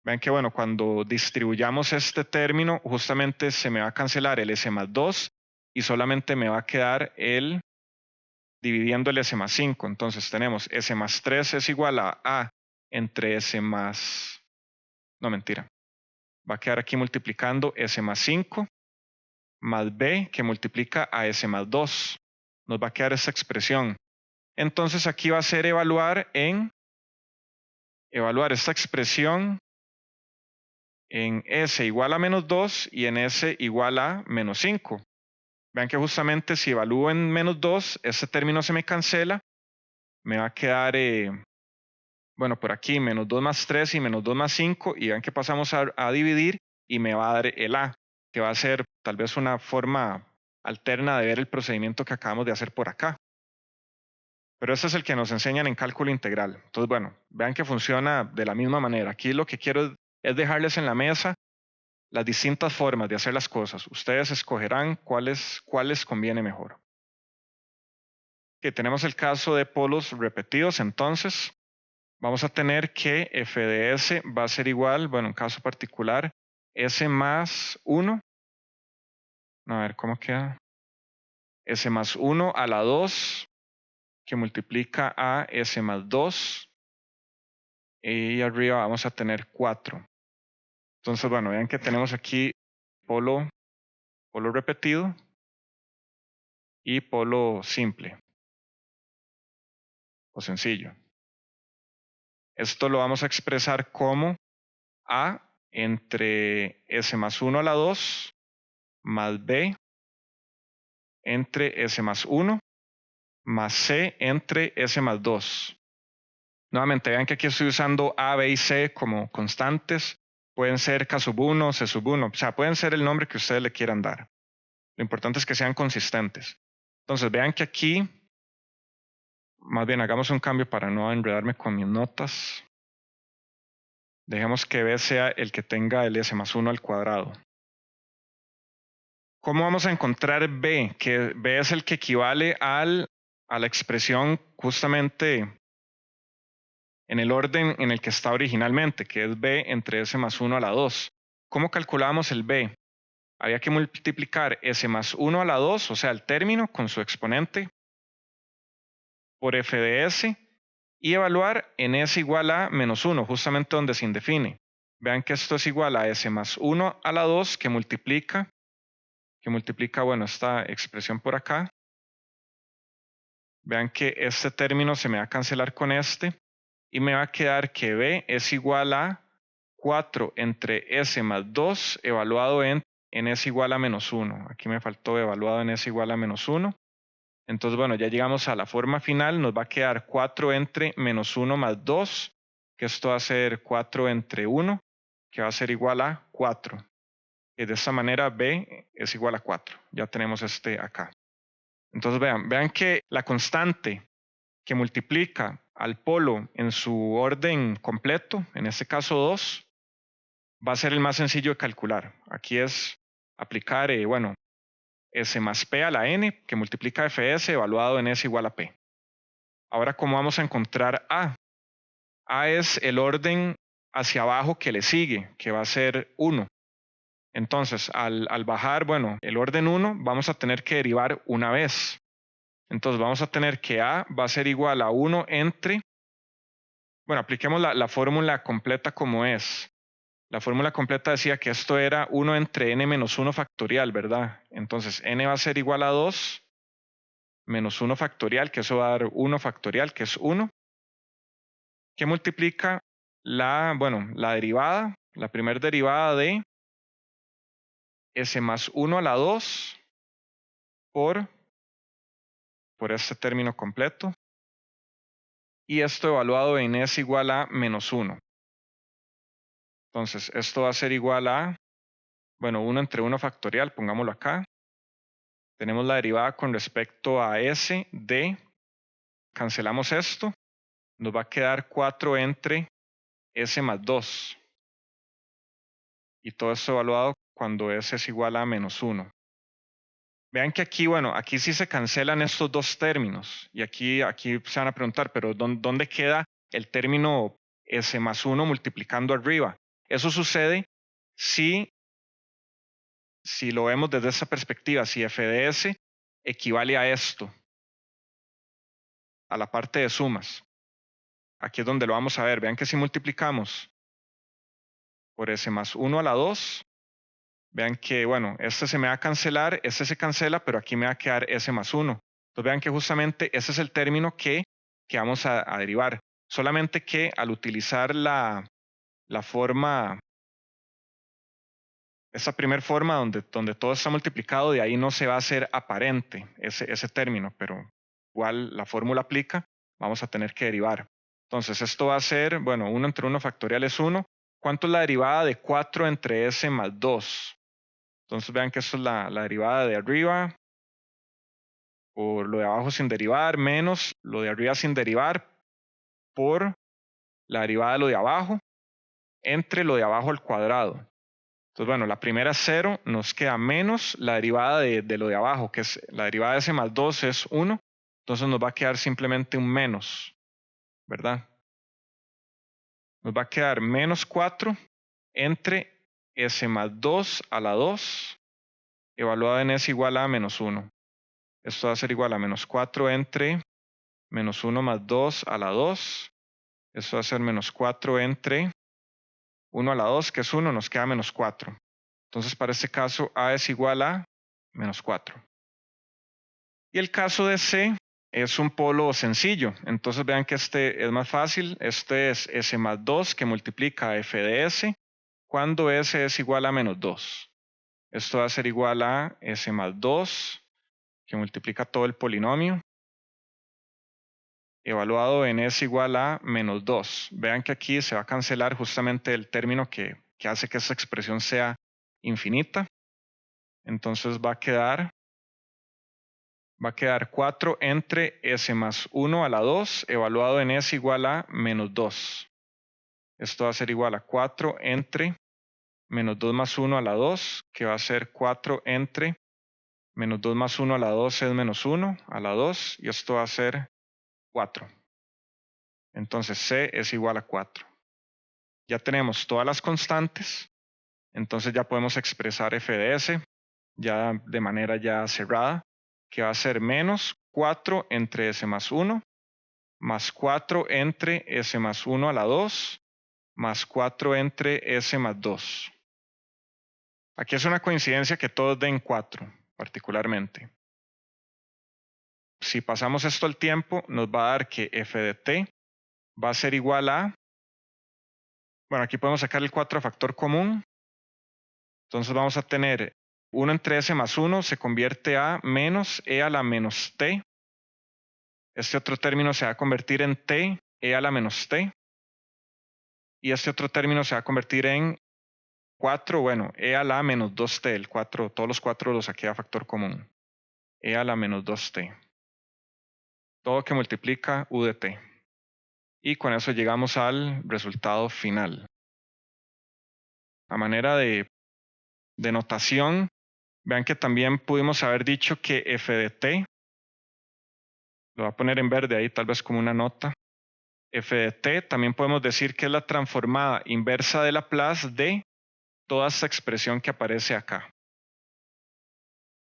Vean que bueno, cuando distribuyamos este término, justamente se me va a cancelar el s más 2 y solamente me va a quedar el dividiendo el s más 5. Entonces tenemos s más 3 es igual a entre s más... No, mentira. Va a quedar aquí multiplicando s más 5 más b que multiplica a s más 2. Nos va a quedar esta expresión. Entonces aquí va a ser evaluar esta expresión en s igual a menos 2 y en s igual a menos 5. Vean que justamente si evalúo en menos 2, este término se me cancela. Me va a quedar, bueno, por aquí menos 2 más 3 y menos 2 más 5. Y vean que pasamos a dividir y me va a dar el a, que va a ser tal vez una forma alterna de ver el procedimiento que acabamos de hacer por acá. Pero este es el que nos enseñan en cálculo integral. Entonces, bueno, vean que funciona de la misma manera. Aquí lo que quiero es dejarles en la mesa las distintas formas de hacer las cosas. Ustedes escogerán cuáles conviene mejor. Que tenemos el caso de polos repetidos, entonces vamos a tener que f de s va a ser igual, bueno, en caso particular, s más 1. A ver, ¿cómo queda? S más 1 a la 2 que multiplica a s más 2 y arriba vamos a tener 4. Entonces, bueno, vean que tenemos aquí polo repetido y polo simple o sencillo. Esto lo vamos a expresar como a entre s más 1 a la 2 más b entre s más 1 más c entre s más 2. Nuevamente, vean que aquí estoy usando a, b y c como constantes. Pueden ser k sub 1, c sub 1, o sea, pueden ser el nombre que ustedes le quieran dar. Lo importante es que sean consistentes. Entonces, vean que aquí, más bien hagamos un cambio para no enredarme con mis notas. Dejemos que b sea el que tenga el s más 1 al cuadrado. ¿Cómo vamos a encontrar b? Que b es el que equivale a la expresión justamente en el orden en el que está originalmente, que es b entre s más 1 a la 2. ¿Cómo calculamos el b? Había que multiplicar s más 1 a la 2, o sea, el término con su exponente, por f de s y evaluar en s igual a menos 1, justamente donde se indefine. Vean que esto es igual a s más 1 a la 2 que multiplica, bueno, esta expresión por acá. Vean que este término se me va a cancelar con este y me va a quedar que b es igual a 4 entre s más 2 evaluado en s igual a menos 1. Aquí me faltó evaluado en s igual a menos 1. Entonces, bueno, ya llegamos a la forma final. Nos va a quedar 4 entre menos 1 más 2, que esto va a ser 4 entre 1, que va a ser igual a 4. Y de esta manera b es igual a 4. Ya tenemos este acá. Entonces vean que la constante que multiplica al polo en su orden completo, en este caso 2, va a ser el más sencillo de calcular. Aquí es aplicar, bueno, S más P a la N, que multiplica Fs evaluado en S igual a P. Ahora, ¿cómo vamos a encontrar A? A es el orden hacia abajo que le sigue, que va a ser 1. Entonces, al bajar, bueno, el orden 1, vamos a tener que derivar una vez. Entonces, vamos a tener que A va a ser igual a 1 entre, bueno, apliquemos la fórmula completa como es. La fórmula completa decía que esto era 1 entre n menos 1 factorial, ¿verdad? Entonces, n va a ser igual a 2 menos 1 factorial, que eso va a dar 1 factorial, que es 1, que multiplica la derivada, la primera derivada de s más 1 a la 2 por este término completo. Y esto evaluado en s igual a menos 1. Entonces, esto va a ser igual a, 1 entre 1 factorial, pongámoslo acá. Tenemos la derivada con respecto a s de, cancelamos esto, nos va a quedar 4 entre s más 2. Y todo esto evaluado cuando s es igual a menos 1. Vean que aquí, aquí sí se cancelan estos dos términos. Y aquí se van a preguntar, pero ¿dónde queda el término s más 1 multiplicando arriba? Eso sucede si lo vemos desde esa perspectiva, si f de s equivale a esto, a la parte de sumas. Aquí es donde lo vamos a ver. Vean que si multiplicamos por s más 1 a la 2, vean que, este se me va a cancelar, este se cancela, pero aquí me va a quedar s más 1. Entonces vean que justamente ese es el término que vamos a derivar. Solamente que al utilizar la forma, esa primera forma donde todo está multiplicado, de ahí no se va a hacer aparente ese término, pero igual la fórmula aplica, vamos a tener que derivar. Entonces esto va a ser, 1 entre 1 factorial es 1. ¿Cuánto es la derivada de 4 entre s más 2? Entonces vean que esto es la derivada de arriba por lo de abajo sin derivar, menos lo de arriba sin derivar por la derivada de lo de abajo, entre lo de abajo al cuadrado. Entonces, la primera es 0, nos queda menos la derivada de lo de abajo, que es la derivada de s más 2 es 1, entonces nos va a quedar simplemente un menos, ¿verdad? Nos va a quedar menos 4 entre s más 2 a la 2, evaluado en s igual a menos 1. Esto va a ser igual a menos 4 entre menos 1 más 2 a la 2. Esto va a ser menos 4 entre 1 a la 2, que es 1, nos queda menos 4. Entonces, para este caso, A es igual a menos 4. Y el caso de C es un polo sencillo. Entonces, vean que este es más fácil. Este es S más 2 que multiplica F de S cuando S es igual a menos 2. Esto va a ser igual a S más 2 que multiplica todo el polinomio evaluado en S igual a menos 2. Vean que aquí se va a cancelar justamente el término que hace que esta expresión sea infinita. Entonces va a quedar 4 entre S más 1 a la 2 evaluado en S igual a menos 2. Esto va a ser igual a 4 entre menos 2 más 1 a la 2, que va a ser 4 entre menos 2 más 1 a la 2 es menos 1 a la 2, y esto va a ser 4. Entonces C es igual a 4. Ya tenemos todas las constantes, entonces ya podemos expresar f de s ya de manera ya cerrada, que va a ser menos 4 entre s más 1, más 4 entre s más 1 a la 2, más 4 entre s más 2. Aquí es una coincidencia que todos den 4, particularmente. Si pasamos esto al tiempo, nos va a dar que f de t va a ser igual a, aquí podemos sacar el 4 a factor común. Entonces vamos a tener 1 entre s más 1 se convierte a menos e a la menos t. Este otro término se va a convertir en t e a la menos t. Y este otro término se va a convertir en 4, e a la menos 2t. El 4, todos los 4 los saqué a factor común. E a la menos 2t. Todo que multiplica U de t. Y con eso llegamos al resultado final. A manera de notación, vean que también pudimos haber dicho que f de t, lo voy a poner en verde ahí tal vez como una nota, f de t también podemos decir que es la transformada inversa de Laplace de toda esta expresión que aparece acá.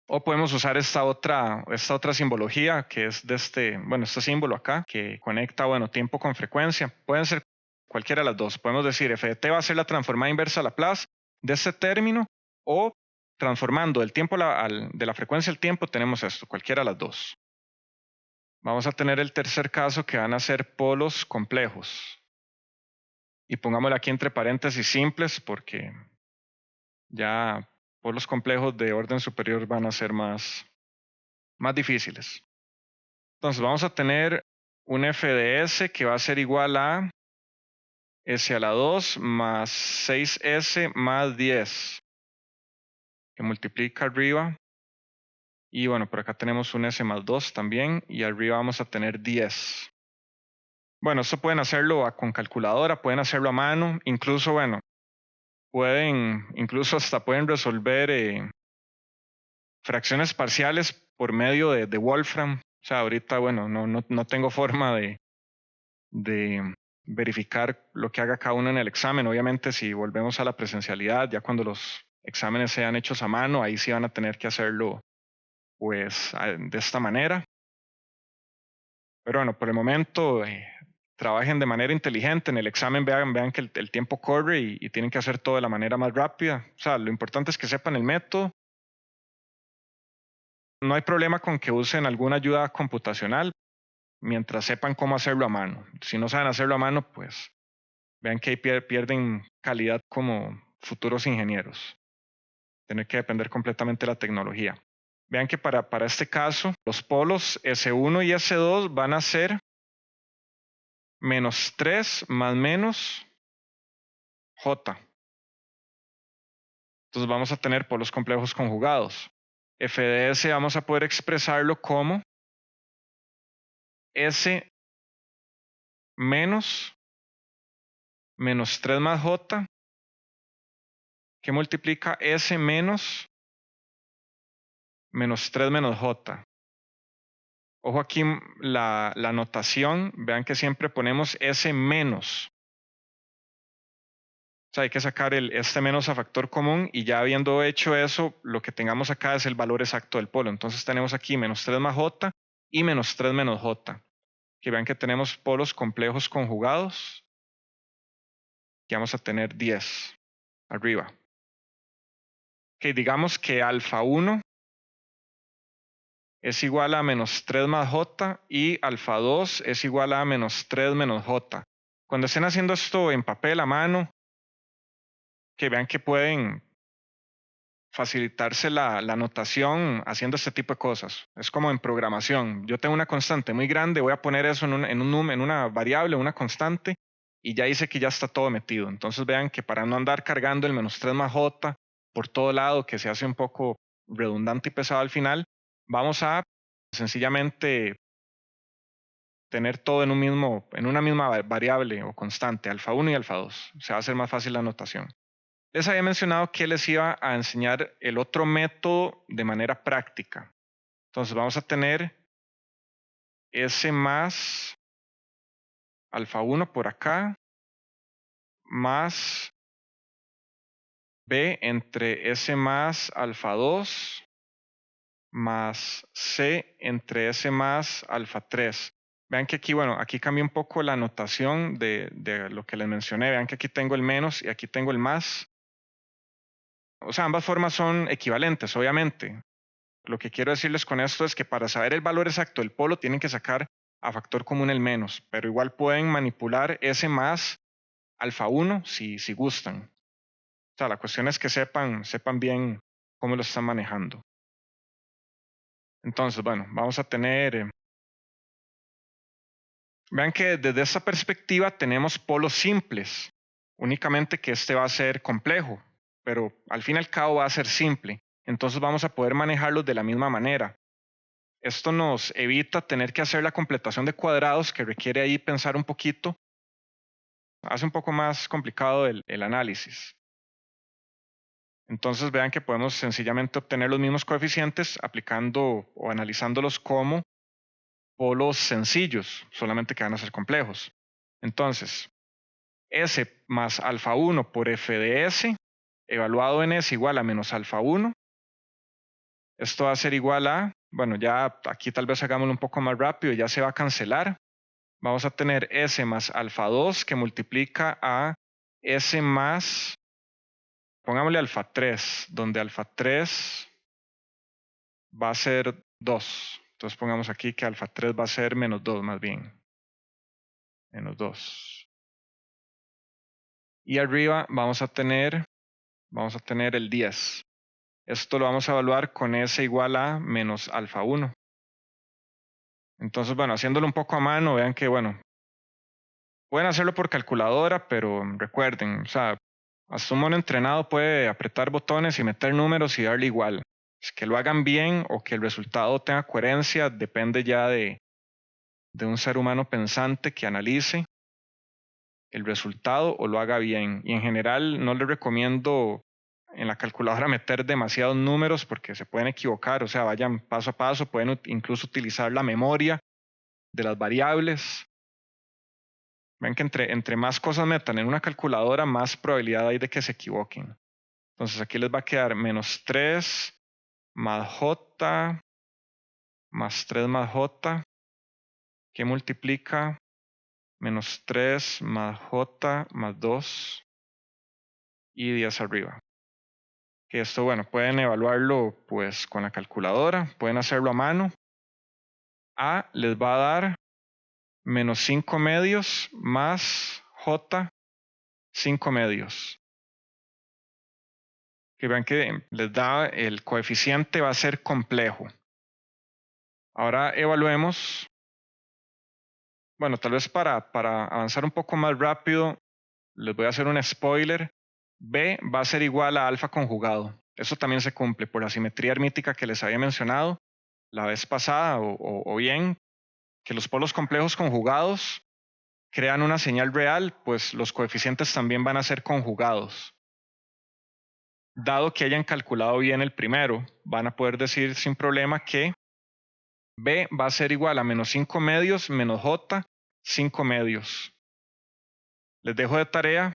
O podemos usar esta otra simbología que es de este símbolo acá, que conecta, tiempo con frecuencia. Pueden ser cualquiera de las dos. Podemos decir f de t va a ser la transformada inversa a Laplace de este término, o transformando el tiempo de la frecuencia al tiempo tenemos esto, cualquiera de las dos. Vamos a tener el tercer caso que van a ser polos complejos. Y pongámoslo aquí entre paréntesis simples porque ya polos complejos de orden superior van a ser más difíciles. Entonces vamos a tener un f de s que va a ser igual a s a la 2 más 6s más 10, que multiplica arriba. Y bueno, por acá tenemos un s más 2 también, y arriba vamos a tener 10. Bueno, esto pueden hacerlo con calculadora, pueden hacerlo a mano, incluso, incluso hasta pueden resolver fracciones parciales por medio de Wolfram. O sea, ahorita, no tengo forma de verificar lo que haga cada uno en el examen. Obviamente, si volvemos a la presencialidad, ya cuando los exámenes sean hechos a mano, ahí sí van a tener que hacerlo de esta manera. Pero bueno, por el momento trabajen de manera inteligente. En el examen vean que el tiempo corre y tienen que hacer todo de la manera más rápida. O sea, lo importante es que sepan el método. No hay problema con que usen alguna ayuda computacional mientras sepan cómo hacerlo a mano. Si no saben hacerlo a mano, pues vean que ahí pierden calidad como futuros ingenieros. Tener que depender completamente de la tecnología. Vean que para este caso, los polos S1 y S2 van a ser menos 3 más menos J. Entonces vamos a tener polos complejos conjugados. F de S vamos a poder expresarlo como S menos 3 más J, que multiplica S menos 3 menos J. Ojo aquí la notación, vean que siempre ponemos S menos. O sea, hay que sacar este menos a factor común, y ya habiendo hecho eso, lo que tengamos acá es el valor exacto del polo. Entonces tenemos aquí menos 3 más J y menos 3 menos J. Que vean que tenemos polos complejos conjugados, que vamos a tener 10 arriba. Que digamos que alfa 1 es igual a menos 3 más J y alfa 2 es igual a menos 3 menos J. Cuando estén haciendo esto en papel a mano, que vean que pueden facilitarse la notación haciendo este tipo de cosas. Es como en programación. Yo tengo una constante muy grande, voy a poner eso en una variable, una constante, y ya dice que ya está todo metido. Entonces vean que para no andar cargando el menos 3 más J por todo lado, que se hace un poco redundante y pesado al final, vamos a sencillamente tener todo en una misma variable o constante, alfa 1 y alfa 2. Se va a hacer más fácil la notación. Les había mencionado que les iba a enseñar el otro método de manera práctica. Entonces vamos a tener S más alfa 1 por acá, más B entre S más alfa 2, más C entre S más alfa 3. Vean que aquí, aquí cambia un poco la notación de lo que les mencioné. Vean que aquí tengo el menos y aquí tengo el más. O sea, ambas formas son equivalentes, obviamente. Lo que quiero decirles con esto es que para saber el valor exacto del polo tienen que sacar a factor común el menos, pero igual pueden manipular ese más alfa 1 si gustan. O sea, la cuestión es que sepan bien cómo lo están manejando. Entonces, vamos a tener... vean que desde esta perspectiva tenemos polos simples, únicamente que este va a ser complejo, pero al fin y al cabo va a ser simple. Entonces vamos a poder manejarlos de la misma manera. Esto nos evita tener que hacer la completación de cuadrados, que requiere ahí pensar un poquito. Hace un poco más complicado el análisis. Entonces vean que podemos sencillamente obtener los mismos coeficientes aplicando o analizándolos como polos sencillos, solamente que van a ser complejos. Entonces, S más alfa 1 por f de S, evaluado en S igual a menos alfa 1. Esto va a ser igual a, bueno, ya aquí tal vez hagámoslo un poco más rápido, ya se va a cancelar. Vamos a tener S más alfa 2 que multiplica a S más, pongámosle alfa 3, donde alfa 3 va a ser 2. Entonces pongamos aquí que alfa 3 va a ser menos 2 más bien. Menos 2. Y arriba vamos a tener el 10. Esto lo vamos a evaluar con S igual a menos alfa 1. Entonces, bueno, haciéndolo un poco a mano, vean que, bueno, pueden hacerlo por calculadora, pero recuerden, o sea, hasta un mono entrenado puede apretar botones y meter números y darle igual. Es que lo hagan bien o que el resultado tenga coherencia depende ya de un ser humano pensante que analice el resultado o lo haga bien. Y en general no les recomiendo en la calculadora meter demasiados números porque se pueden equivocar, o sea, vayan paso a paso, pueden incluso utilizar la memoria de las variables. Ven que entre más cosas metan en una calculadora, más probabilidad hay de que se equivoquen. Entonces aquí les va a quedar menos 3 más j más 3 más j, que multiplica menos 3 más j más 2 y 10 arriba. Que esto, bueno, pueden evaluarlo pues con la calculadora, pueden hacerlo a mano. A les va a dar menos 5 medios más j 5 medios. Que vean que les da el coeficiente va a ser complejo. Ahora evaluemos, bueno, tal vez para avanzar un poco más rápido, les voy a hacer un spoiler. B va a ser igual a alfa conjugado. Eso también se cumple por la simetría hermítica que les había mencionado la vez pasada, o bien que los polos complejos conjugados crean una señal real, pues los coeficientes también van a ser conjugados. Dado que hayan calculado bien el primero, van a poder decir sin problema que B va a ser igual a menos 5 medios menos J 5 medios. Les dejo de tarea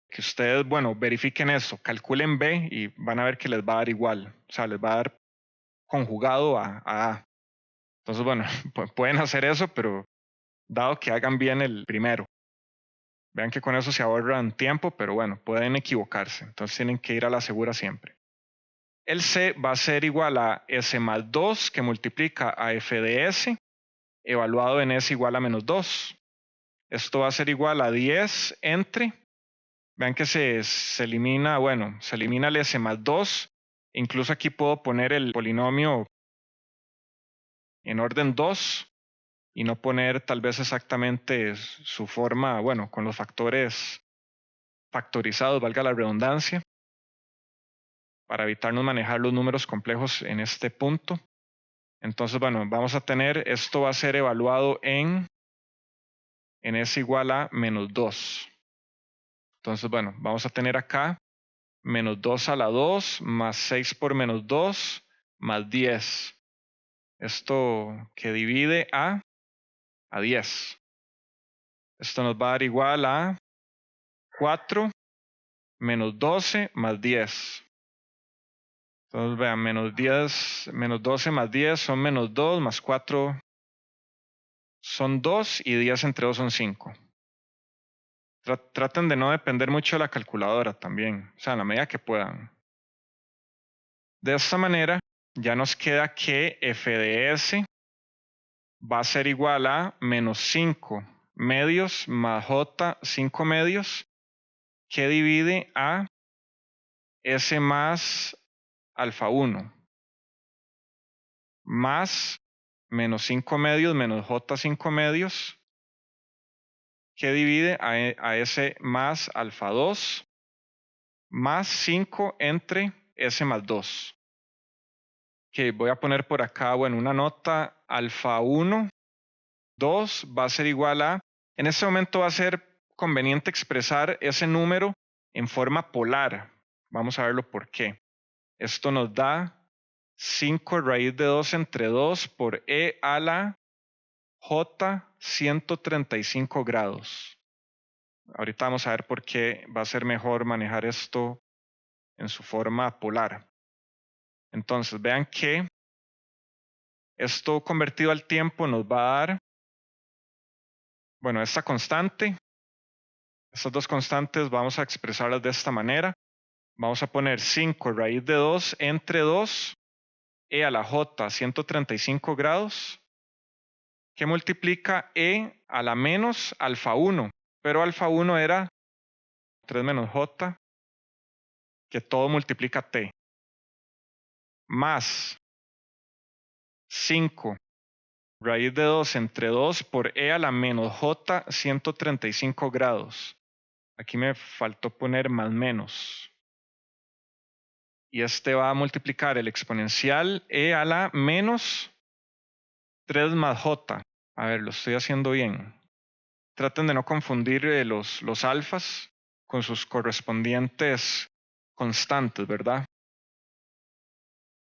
que ustedes, bueno, verifiquen eso, calculen B y van a ver que les va a dar igual, o sea, les va a dar conjugado a A. Entonces, bueno, pueden hacer eso, pero dado que hagan bien el primero. Vean que con eso se ahorran tiempo, pero bueno, pueden equivocarse. Entonces tienen que ir a la segura siempre. El C va a ser igual a S más 2 que multiplica a F de S, evaluado en S igual a menos 2. Esto va a ser igual a 10 entre, vean que se elimina, bueno, se elimina el S más 2. Incluso aquí puedo poner el polinomio en orden 2 y no poner tal vez exactamente su forma, bueno, con los factores factorizados, valga la redundancia, para evitarnos manejar los números complejos en este punto. Entonces, bueno, vamos a tener, esto va a ser evaluado en S igual a menos 2. Entonces, bueno, vamos a tener acá menos 2 a la 2 más 6 por menos 2 más 10. Esto que divide a 10. Esto nos va a dar igual a 4 menos 12 más 10. Entonces vean, menos 10, menos 12 más 10 son menos 2 más 4 son 2 y 10 entre 2 son 5. Traten de no depender mucho de la calculadora también, o sea, en la medida que puedan. De esta manera, ya nos queda que f de s va a ser igual a menos 5 medios más j 5 medios, que divide a s más alfa 1 más menos 5 medios menos j 5 medios, que divide a S más alfa 2 más 5 entre S más 2. que voy a poner por acá, bueno, una nota alfa 1, 2 va a ser igual a, en este momento va a ser conveniente expresar ese número en forma polar. Vamos a verlo por qué. Esto nos da 5 raíz de 2 entre 2 por e a la j 135 grados. Ahorita vamos a ver por qué va a ser mejor manejar esto en su forma polar. Entonces, vean que esto convertido al tiempo nos va a dar, bueno, esta constante. Estas dos constantes vamos a expresarlas de esta manera. Vamos a poner 5 raíz de 2 entre 2 e a la j 135 grados, que multiplica e a la menos alfa 1, pero alfa 1 era 3 menos j, que todo multiplica t, más 5 raíz de 2 entre 2 por e a la menos j 135 grados. Aquí me faltó poner más menos. Y este va a multiplicar el exponencial e a la menos 3 más j. A ver, lo estoy haciendo bien. Traten de no confundir los alfas con sus correspondientes constantes, ¿verdad?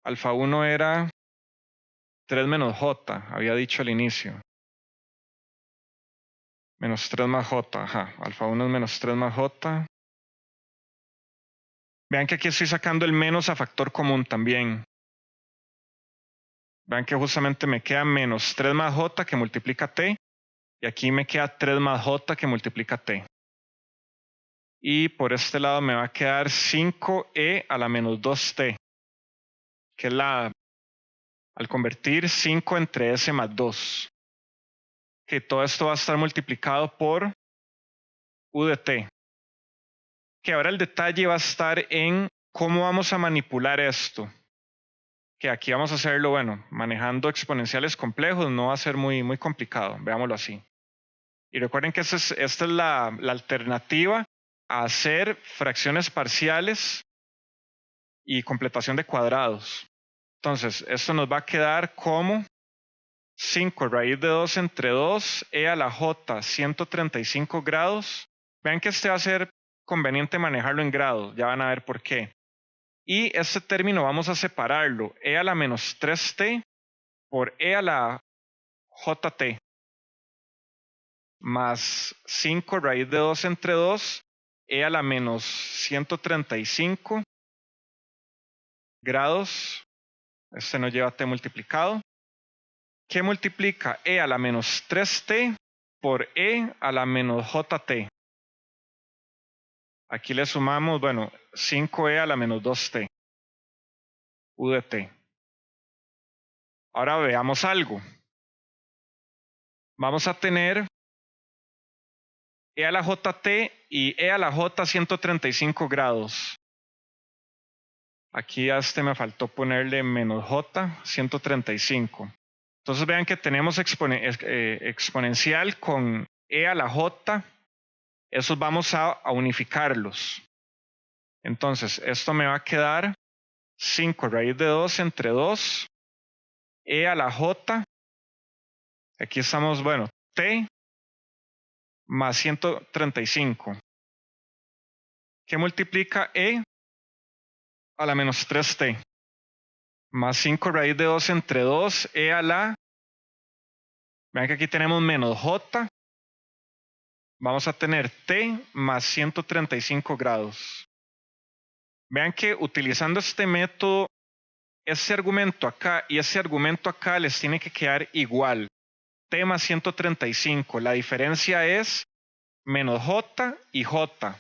Alfa 1 era 3 menos j, había dicho al inicio. Menos 3 más j, ajá. Alfa 1 es menos 3 más j. Vean que aquí estoy sacando el menos a factor común también. Vean que justamente me queda menos 3 más j que multiplica t. Y aquí me queda 3 más j que multiplica t. Y por este lado me va a quedar 5e a la menos 2t, que es al convertir 5 entre s más 2. Que todo esto va a estar multiplicado por u de t. Que ahora el detalle va a estar en cómo vamos a manipular esto. Que aquí vamos a hacerlo, bueno, manejando exponenciales complejos, no va a ser muy complicado, veámoslo así. Y recuerden que esta es la alternativa a hacer fracciones parciales y completación de cuadrados. Entonces, esto nos va a quedar como 5 raíz de 2 entre 2 e a la j 135 grados. Vean que este va a ser conveniente manejarlo en grados, ya van a ver por qué. Y este término vamos a separarlo, e a la menos 3t por e a la jt, más 5 raíz de 2 entre 2, e a la menos 135 grados, este nos lleva a t multiplicado, que multiplica e a la menos 3t por e a la menos jt. Aquí le sumamos, bueno, 5e a la menos 2t, u de t. Ahora veamos algo. Vamos a tener e a la jt y e a la j 135 grados. Aquí a este me faltó ponerle menos j 135. Entonces vean que tenemos exponencial con e a la j. Esos vamos a unificarlos. Entonces esto me va a quedar 5 raíz de 2 entre 2 e a la j. Aquí estamos, bueno, t más 135. Que multiplica e a la menos 3t. Más 5 raíz de 2 entre 2 e a la. Vean que aquí tenemos menos j. Vamos a tener t más 135 grados. Vean que utilizando este método, ese argumento acá y ese argumento acá les tiene que quedar igual. T más 135. La diferencia es menos j y j.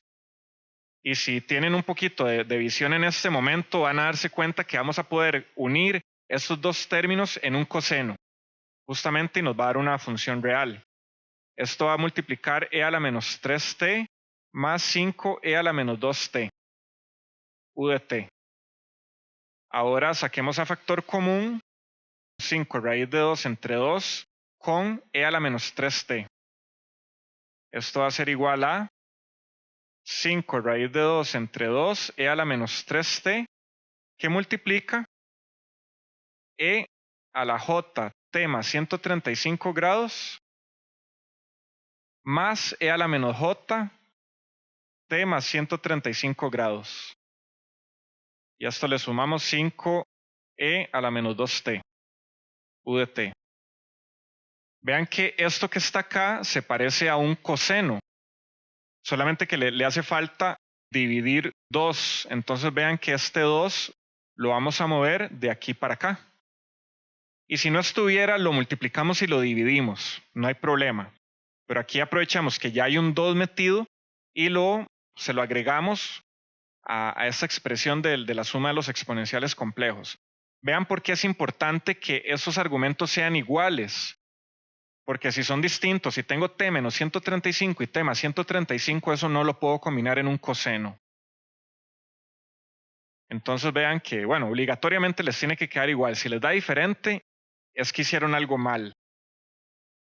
Y si tienen un poquito de visión en este momento, van a darse cuenta que vamos a poder unir estos dos términos en un coseno. Justamente y nos va a dar una función real. Esto va a multiplicar e a la menos 3t más 5e a la menos 2t, u de t. Ahora saquemos a factor común 5 raíz de 2 entre 2 con e a la menos 3t. Esto va a ser igual a 5 raíz de 2 entre 2 e a la menos 3t, que multiplica e a la j t más 135 grados más e a la menos j t más 135 grados. Y a esto le sumamos 5e a la menos 2t, u de t. Vean que esto que está acá se parece a un coseno, solamente que le hace falta dividir 2. Entonces vean que este 2 lo vamos a mover de aquí para acá. Y si no estuviera, lo multiplicamos y lo dividimos, no hay problema. Pero aquí aprovechamos que ya hay un 2 metido y se lo agregamos a esta expresión de la suma de los exponenciales complejos. Vean por qué es importante que esos argumentos sean iguales. Porque si son distintos, si tengo t menos 135 y t más 135, eso no lo puedo combinar en un coseno. Entonces vean que, bueno, obligatoriamente les tiene que quedar igual. Si les da diferente, es que hicieron algo mal.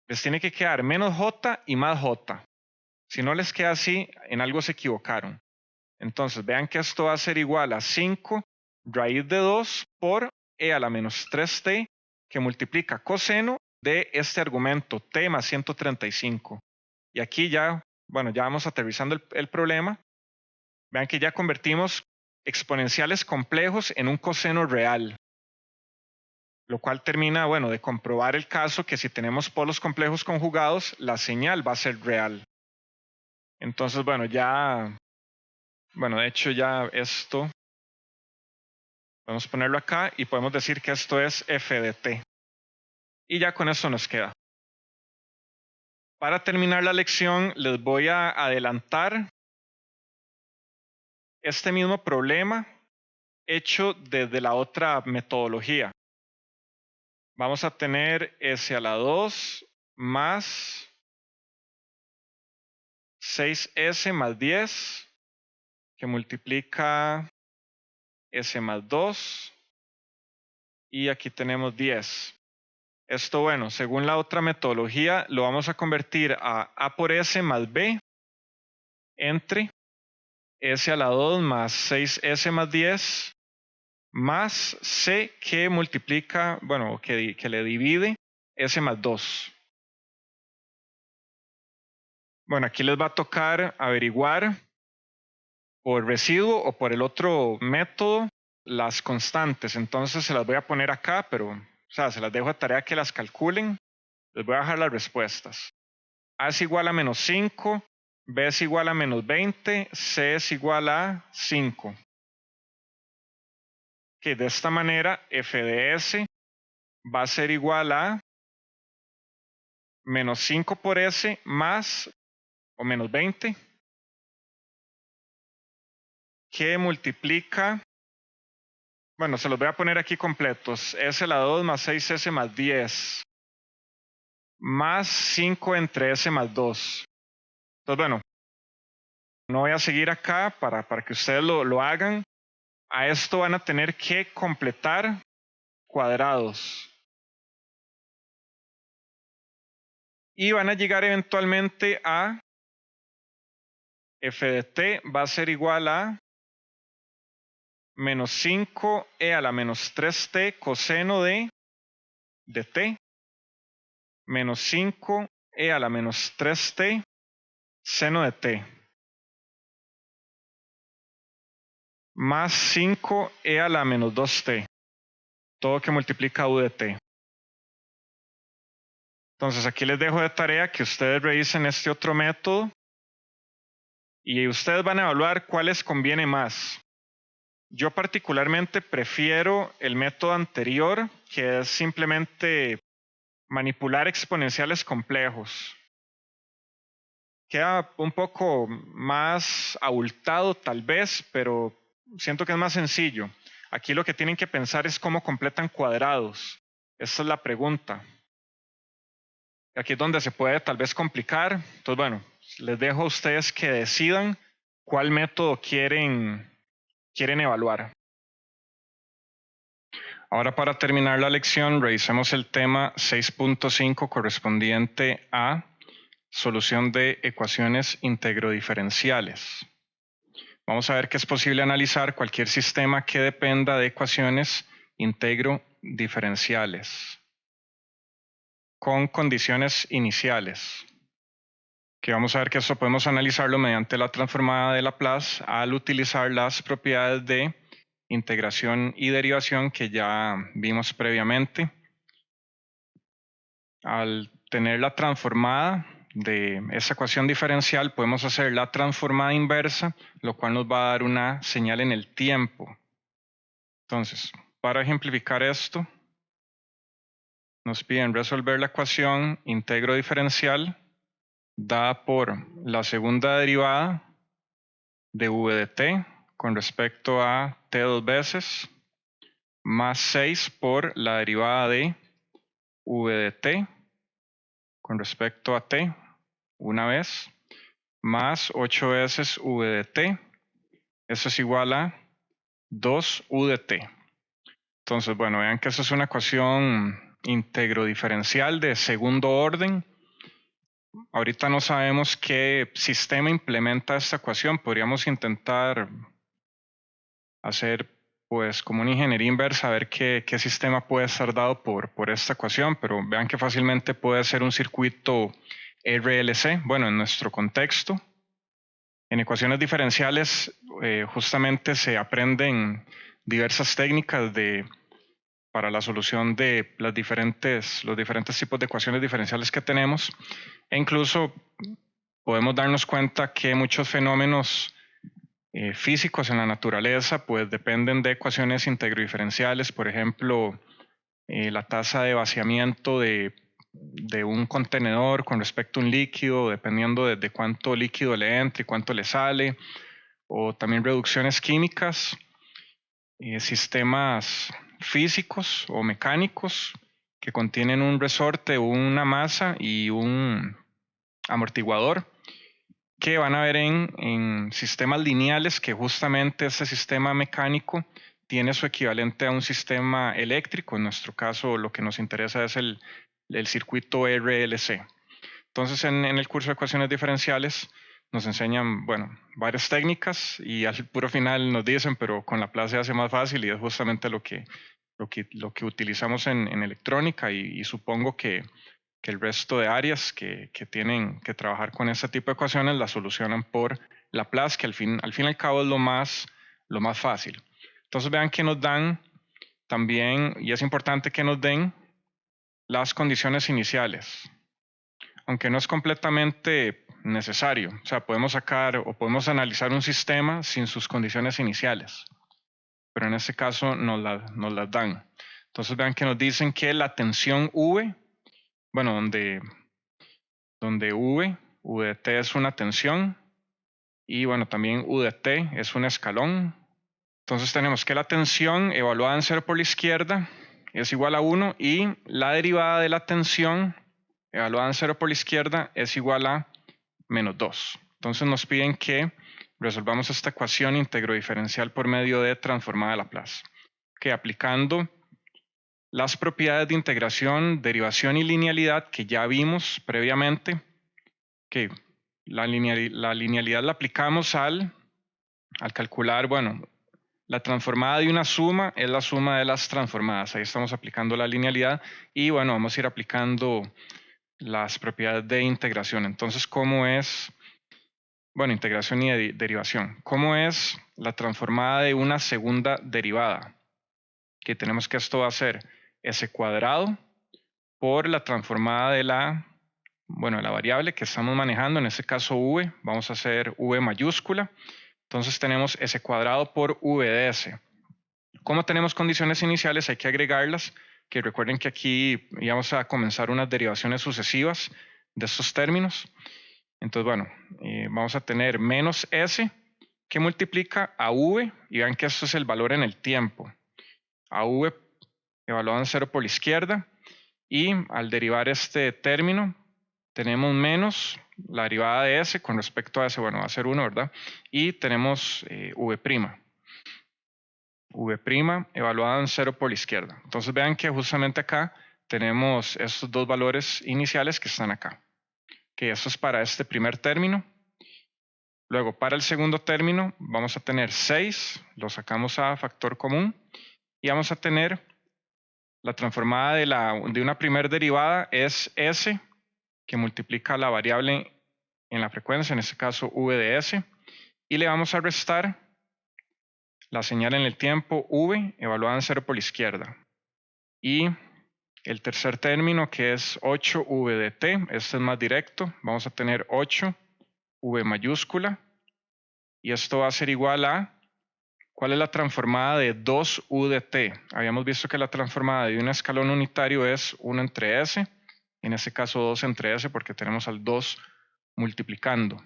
Les tiene que quedar menos j y más j. Si no les queda así, en algo se equivocaron. Entonces vean que esto va a ser igual a 5 raíz de 2 por e a la menos 3t, que multiplica coseno de este argumento t más 135. Y aquí ya, bueno, ya vamos aterrizando el problema. Vean que ya convertimos exponenciales complejos en un coseno real, lo cual termina, bueno, de comprobar el caso que si tenemos polos complejos conjugados, la señal va a ser real. Entonces, bueno, de hecho ya esto, podemos ponerlo acá y podemos decir que esto es f de t. Y ya con eso nos queda. Para terminar la lección, les voy a adelantar este mismo problema hecho desde la otra metodología. Vamos a tener s a la 2 más 6s más 10, que multiplica s más 2. Y aquí tenemos 10. Esto, bueno, según la otra metodología, lo vamos a convertir a por s más b entre s a la 2 más 6s más 10 más c que multiplica, bueno, que le divide s más 2. Bueno, aquí les va a tocar averiguar por residuo o por el otro método las constantes. Entonces se las voy a poner acá, pero se las dejo de tarea que las calculen. Les voy a dejar las respuestas. A es igual a menos 5, B es igual a menos 20, C es igual a 5. Que de esta manera f de s va a ser igual a menos 5 por s más o menos 20, que multiplica, bueno, se los voy a poner aquí completos, s a la 2 más 6s más 10, más 5 entre s más 2. Entonces, bueno, no voy a seguir acá para que ustedes lo hagan. A esto van a tener que completar cuadrados. Y van a llegar eventualmente a f de t va a ser igual a menos 5e a la menos 3t coseno de t menos 5e a la menos 3t seno de t más 5e a la menos 2t, todo que multiplica u de t. Entonces aquí les dejo de tarea que ustedes revisen este otro método y ustedes van a evaluar cuál les conviene más. Yo particularmente prefiero el método anterior, que es simplemente manipular exponenciales complejos. Queda un poco más abultado tal vez, pero siento que es más sencillo. Aquí lo que tienen que pensar es cómo completan cuadrados. Esta es la pregunta. Aquí es donde se puede tal vez complicar. Entonces, bueno, les dejo a ustedes que decidan cuál método quieren evaluar. Ahora, para terminar la lección, revisemos el tema 6.5 correspondiente a solución de ecuaciones integrodiferenciales. Vamos a ver que es posible analizar cualquier sistema que dependa de ecuaciones integro diferenciales con condiciones iniciales. Que vamos a ver que esto podemos analizarlo mediante la transformada de Laplace al utilizar las propiedades de integración y derivación que ya vimos previamente. Al tener la transformada de esa ecuación diferencial, podemos hacer la transformada inversa, lo cual nos va a dar una señal en el tiempo. Entonces, para ejemplificar esto, nos piden resolver la ecuación integro diferencial dada por la segunda derivada de v de t con respecto a t dos veces, más 6 por la derivada de v de t con respecto a t una vez, más 8 veces v de t. Eso es igual a 2u de t. Entonces, bueno, vean que esa es una ecuación integro diferencial de segundo orden. Ahorita no sabemos qué sistema implementa esta ecuación. Podríamos intentar hacer pues como una ingeniería inversa, a ver qué sistema puede estar dado por esta ecuación, pero vean que fácilmente puede ser un circuito RLC. Bueno, en nuestro contexto, en ecuaciones diferenciales justamente se aprenden diversas técnicas para la solución de los diferentes tipos de ecuaciones diferenciales que tenemos, e incluso podemos darnos cuenta que muchos fenómenos físicos en la naturaleza pues dependen de ecuaciones integro-diferenciales. Por ejemplo, la tasa de vaciamiento de un contenedor con respecto a un líquido, dependiendo de cuánto líquido le entra y cuánto le sale, o también reducciones químicas, sistemas físicos o mecánicos que contienen un resorte, una masa y un amortiguador, que van a ver en sistemas lineales que justamente ese sistema mecánico tiene su equivalente a un sistema eléctrico. En nuestro caso, lo que nos interesa es el circuito RLC. Entonces, en el curso de ecuaciones diferenciales nos enseñan, bueno, varias técnicas y al puro final nos dicen, pero con Laplace se hace más fácil, y es justamente lo que utilizamos en electrónica, y supongo que el resto de áreas que tienen que trabajar con este tipo de ecuaciones la solucionan por Laplace, que al fin y al cabo es lo más fácil. Entonces vean que nos dan también, y es importante que nos den las condiciones iniciales, aunque no es completamente necesario. O sea, podemos sacar o podemos analizar un sistema sin sus condiciones iniciales, pero en este caso nos las dan. Entonces vean que nos dicen que la tensión V, bueno, donde V de t es una tensión, y bueno, también U de t es un escalón. Entonces tenemos que la tensión evaluada en 0 por la izquierda es igual a 1, y la derivada de la tensión evaluada en 0 por la izquierda es igual a menos 2. Entonces nos piden que resolvamos esta ecuación íntegro diferencial por medio de transformada de Laplace, que aplicando las propiedades de integración, derivación y linealidad que ya vimos previamente, que la linealidad la aplicamos al calcular, bueno, la transformada de una suma es la suma de las transformadas. Ahí estamos aplicando la linealidad, y bueno, vamos a ir aplicando las propiedades de integración. Entonces, ¿cómo es? Bueno, integración y derivación. ¿Cómo es la transformada de una segunda derivada? Que tenemos que esto va a ser s cuadrado por la transformada de la variable que estamos manejando, en este caso v, vamos a hacer v mayúscula. Entonces tenemos s cuadrado por v de s. Como tenemos condiciones iniciales, hay que agregarlas, que recuerden que aquí íbamos a comenzar unas derivaciones sucesivas de estos términos. Entonces, bueno, vamos a tener menos s que multiplica a v, y vean que esto es el valor en el tiempo. A v evaluado en 0 por la izquierda, y al derivar este término tenemos menos la derivada de s con respecto a s, bueno, va a ser 1, ¿verdad? Y tenemos v'. V' evaluada en 0 por la izquierda. Entonces vean que justamente acá tenemos estos dos valores iniciales que están acá, que eso es para este primer término. Luego para el segundo término vamos a tener 6, lo sacamos a factor común, y vamos a tener La transformada de una primer derivada es S, que multiplica la variable en la frecuencia, en este caso V de S, y le vamos a restar la señal en el tiempo V evaluada en 0 por la izquierda. Y el tercer término, que es 8V de T, este es más directo, vamos a tener 8V mayúscula, y esto va a ser igual a, ¿cuál es la transformada de 2U de T? Habíamos visto que la transformada de un escalón unitario es 1 entre S, en este caso 2 entre S porque tenemos al 2 multiplicando.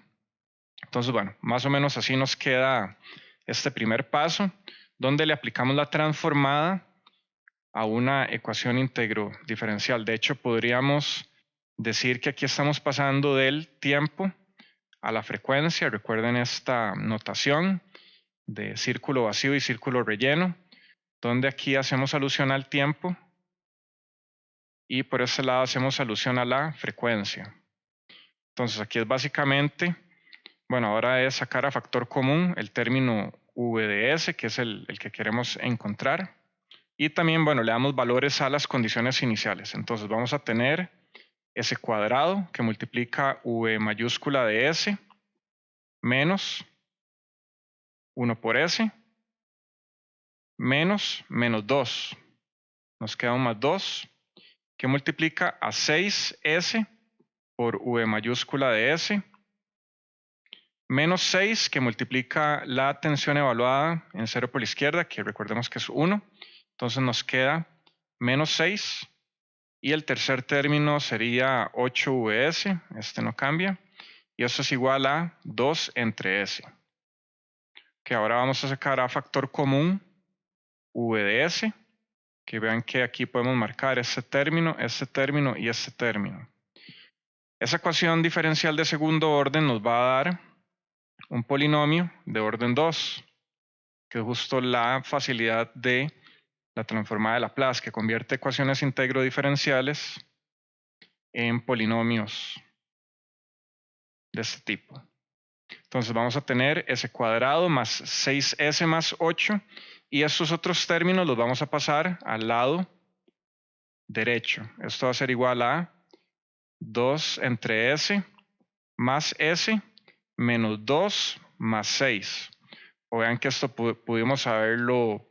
Entonces, bueno, más o menos así nos queda este primer paso, donde le aplicamos la transformada a una ecuación íntegro diferencial. De hecho, podríamos decir que aquí estamos pasando del tiempo a la frecuencia. Recuerden esta notación de círculo vacío y círculo relleno, donde aquí hacemos alusión al tiempo y por ese lado hacemos alusión a la frecuencia. Entonces aquí es básicamente, bueno, ahora es sacar a factor común el término V de S, que es el que queremos encontrar. Y también, bueno, le damos valores a las condiciones iniciales. Entonces vamos a tener S cuadrado que multiplica V mayúscula de S menos 1 por S menos 2. Nos queda un más 2 que multiplica a 6S por V mayúscula de S menos 6 que multiplica la tensión evaluada en 0 por la izquierda, que recordemos que es 1. Entonces nos queda menos 6. Y el tercer término sería 8Vs, este no cambia. Y eso es igual a 2 entre S. Que ahora vamos a sacar a factor común V de S. Que vean que aquí podemos marcar este término y este término. Esa ecuación diferencial de segundo orden nos va a dar un polinomio de orden 2, que es justo la facilidad de la transformada de Laplace, que convierte ecuaciones íntegro diferenciales en polinomios de este tipo. Entonces vamos a tener S cuadrado más 6S más 8 y estos otros términos los vamos a pasar al lado derecho. Esto va a ser igual a 2 entre S más S menos 2 más 6. O vean que esto pudimos haberlo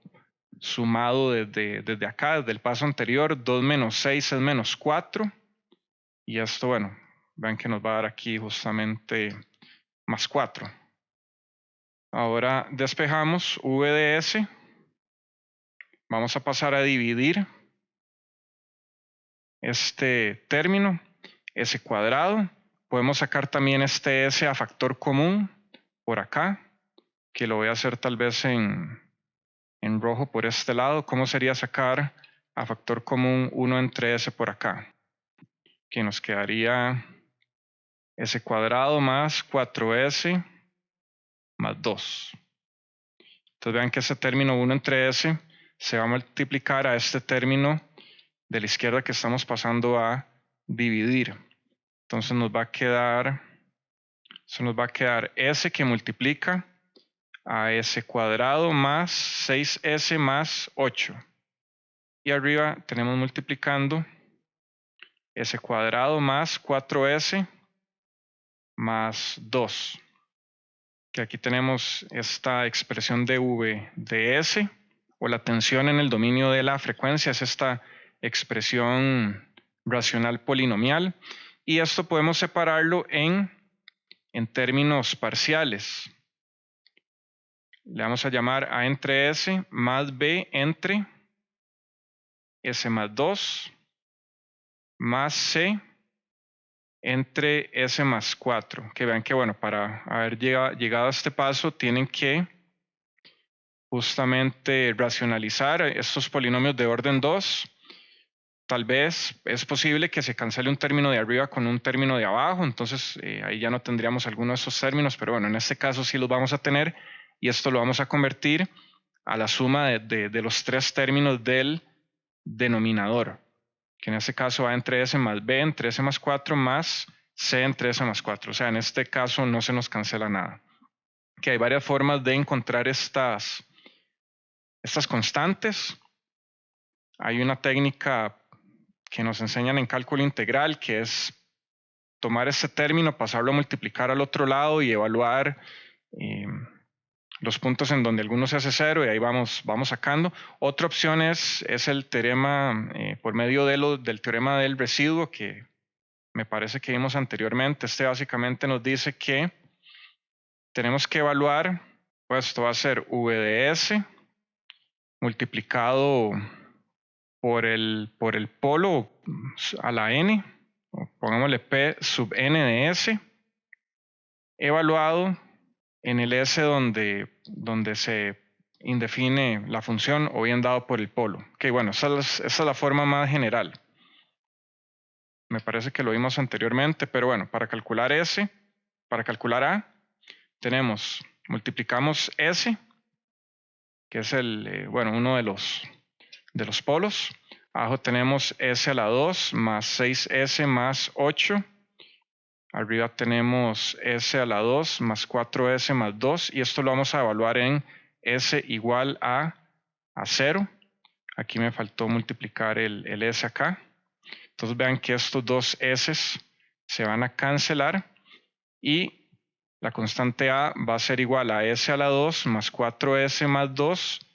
sumado desde acá, desde el paso anterior. 2 menos 6 es menos 4. Y esto, bueno, vean que nos va a dar aquí justamente más 4. Ahora despejamos V de S. Vamos a pasar a dividir este término, S cuadrado. Podemos sacar también este S a factor común por acá, que lo voy a hacer tal vez en rojo por este lado. ¿Cómo sería sacar a factor común 1 entre S por acá? Que nos quedaría S cuadrado más 4S más 2. Entonces vean que ese término 1 entre S se va a multiplicar a este término de la izquierda que estamos pasando a dividir. Entonces nos va a quedar S que multiplica a S cuadrado más 6S más 8. Y arriba tenemos multiplicando S cuadrado más 4S más 2. Que aquí tenemos esta expresión de V de S, o la tensión en el dominio de la frecuencia, es esta expresión racional polinomial. Y esto podemos separarlo en términos parciales. Le vamos a llamar A entre S más B entre S más 2 más C entre S más 4. Que vean que, bueno, para haber llegado a este paso tienen que justamente racionalizar estos polinomios de orden 2. Tal vez es posible que se cancele un término de arriba con un término de abajo, entonces ahí ya no tendríamos alguno de esos términos, pero bueno, en este caso sí los vamos a tener y esto lo vamos a convertir a la suma de los tres términos del denominador, que en este caso va entre S más B entre S más 4 más C entre S más 4. O sea, en este caso no se nos cancela nada. Que hay varias formas de encontrar estas constantes. hay una técnica que nos enseñan en cálculo integral, que es tomar este término, pasarlo a multiplicar al otro lado y evaluar los puntos en donde alguno se hace cero y ahí vamos sacando. Otra opción es el teorema por medio del teorema del residuo, que me parece que vimos anteriormente. Este básicamente nos dice que tenemos que evaluar, pues esto va a ser V de S multiplicado por el polo a la n, pongámosle P sub n de S, evaluado en el S donde se indefine la función o bien dado por el polo. Ok, bueno, esa es la forma más general. Me parece que lo vimos anteriormente, pero bueno, para calcular S, para calcular A, multiplicamos S, que es uno de los polos. Abajo tenemos S a la 2 más 6S más 8. Arriba tenemos S a la 2 más 4S más 2. Y esto lo vamos a evaluar en S igual a 0. Aquí me faltó multiplicar el S acá. Entonces vean que estos dos S se van a cancelar. Y la constante A va a ser igual a S a la 2 más 4S más 2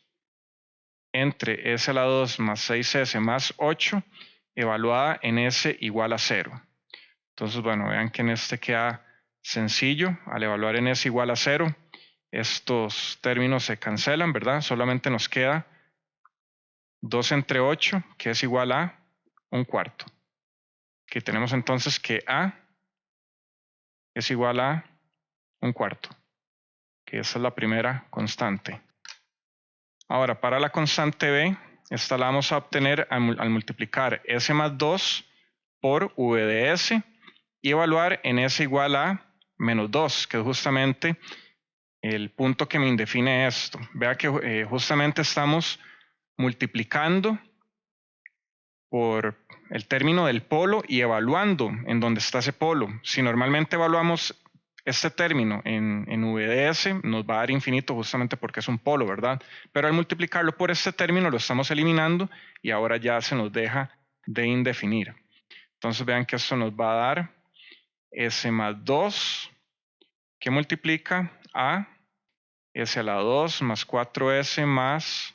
entre S a la 2 más 6S más 8, evaluada en S igual a 0. Entonces, bueno, vean que en este queda sencillo. Al evaluar en S igual a 0, estos términos se cancelan, ¿verdad? Solamente nos queda 2 entre 8, que es igual a 1/4. Aquí tenemos entonces que A es igual a 1/4, que esa es la primera constante. Ahora, para la constante B, esta la vamos a obtener al multiplicar S más 2 por V de S y evaluar en S igual a menos 2, que es justamente el punto que me indefine esto. Vea que justamente estamos multiplicando por el término del polo y evaluando en dónde está ese polo. Si normalmente evaluamos este término en V de S, nos va a dar infinito justamente porque es un polo, ¿verdad? Pero al multiplicarlo por este término lo estamos eliminando y ahora ya se nos deja de indefinir. Entonces vean que esto nos va a dar S más 2, que multiplica a S a la 2 más 4S más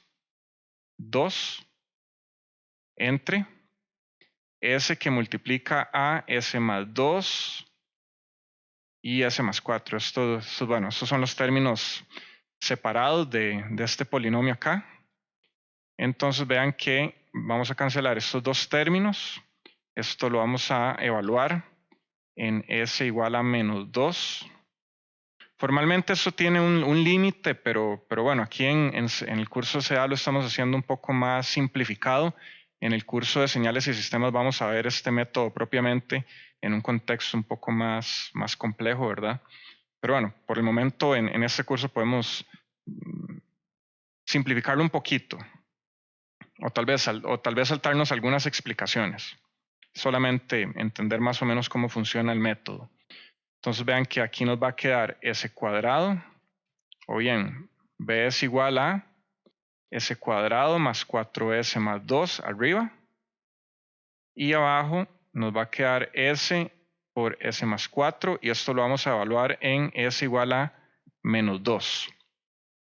2 entre S que multiplica a S más 2 y S más 4. Estos son los términos separados de este polinomio acá. Entonces vean que vamos a cancelar estos dos términos. Esto lo vamos a evaluar en S igual a menos 2. Formalmente esto tiene un límite, pero bueno, aquí en el curso CA lo estamos haciendo un poco más simplificado. En el curso de señales y sistemas vamos a ver este método propiamente en un contexto un poco más complejo, ¿verdad? Pero bueno, por el momento en este curso podemos simplificarlo un poquito o tal vez saltarnos algunas explicaciones. Solamente entender más o menos cómo funciona el método. Entonces vean que aquí nos va a quedar S cuadrado, o bien B es igual a S cuadrado más 4S más 2 arriba. Y abajo nos va a quedar S por S más 4 y esto lo vamos a evaluar en S igual a menos 2.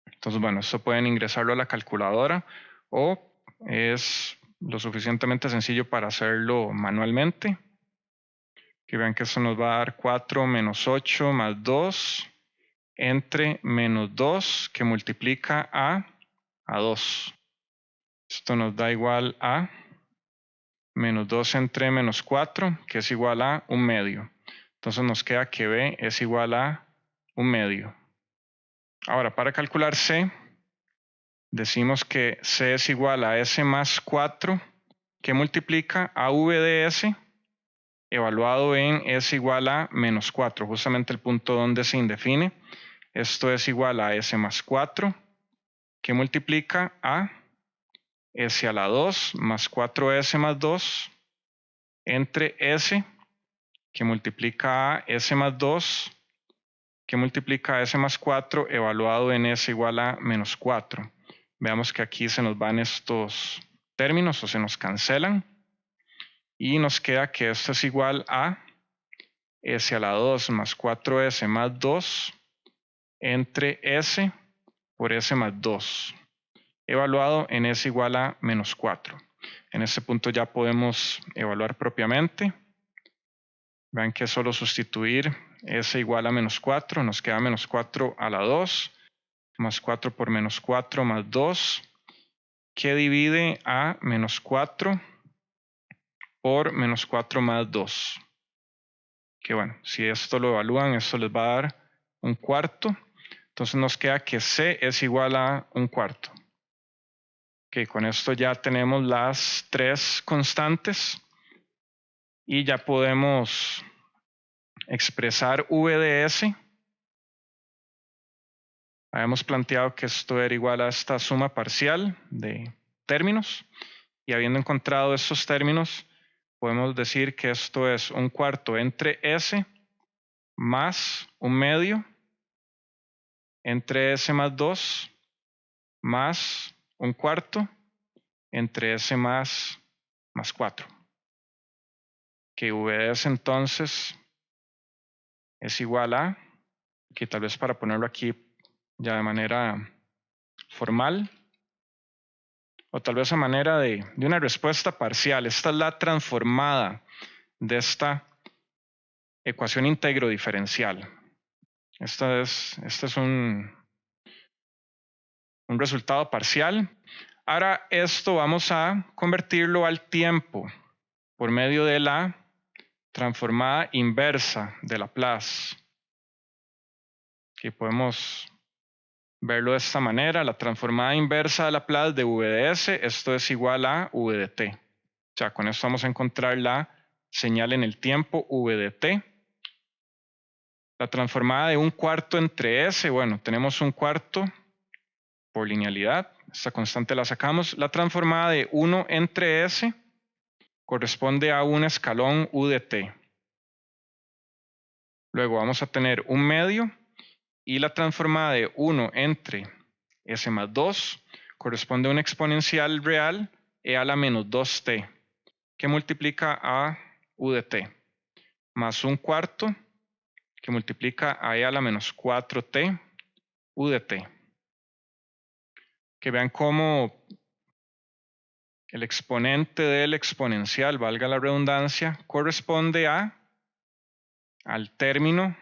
Entonces, bueno, esto pueden ingresarlo a la calculadora o es lo suficientemente sencillo para hacerlo manualmente. Que vean que esto nos va a dar 4 menos 8 más 2 entre menos 2 que multiplica a 2. Esto nos da igual a menos 2 entre menos 4, que es igual a 1/2. Entonces nos queda que B es igual a 1/2. Ahora, para calcular C, decimos que C es igual a S más 4, que multiplica a V de S, evaluado en S igual a menos 4, justamente el punto donde se indefine. Esto es igual a S más 4, que multiplica a S a la 2 más 4S más 2 entre S que multiplica a S más 2 que multiplica a S más 4 evaluado en S igual a menos 4. Veamos que aquí se nos van estos términos o se nos cancelan. Y nos queda que esto es igual a S a la 2 más 4S más 2 entre S por S más 2, evaluado en S igual a menos 4. En este punto ya podemos evaluar propiamente. Vean que es solo sustituir S igual a menos 4, nos queda menos 4 a la 2, más 4 por menos 4 más 2, que divide a menos 4 por menos 4 más 2. Que bueno, si esto lo evalúan, esto les va a dar un cuarto. Entonces nos queda que C es igual a un cuarto. Ok, con esto ya tenemos las tres constantes y ya podemos expresar V de S. Habíamos planteado que esto era igual a esta suma parcial de términos y habiendo encontrado estos términos, podemos decir que esto es un cuarto entre S más un medio entre S más 2 más un cuarto entre S más 4. Que V de S entonces es igual a, que tal vez para ponerlo aquí ya de manera formal, o tal vez a manera de una respuesta parcial. Esta es la transformada de esta ecuación íntegro diferencial. Este es un resultado parcial. Ahora esto vamos a convertirlo al tiempo por medio de la transformada inversa de Laplace. Aquí podemos verlo de esta manera. La transformada inversa de Laplace de V de S, esto es igual a V de T. O sea, con esto vamos a encontrar la señal en el tiempo V de T. La transformada de un cuarto entre S, bueno, tenemos un cuarto por linealidad. Esta constante la sacamos. La transformada de 1 entre S corresponde a un escalón U de T. Luego vamos a tener un medio y la transformada de 1 entre S más 2 corresponde a un exponencial real E a la menos 2t que multiplica a U de T más un cuarto que multiplica a E a la menos 4t U de T. Que vean cómo el exponente del exponencial, valga la redundancia, corresponde al término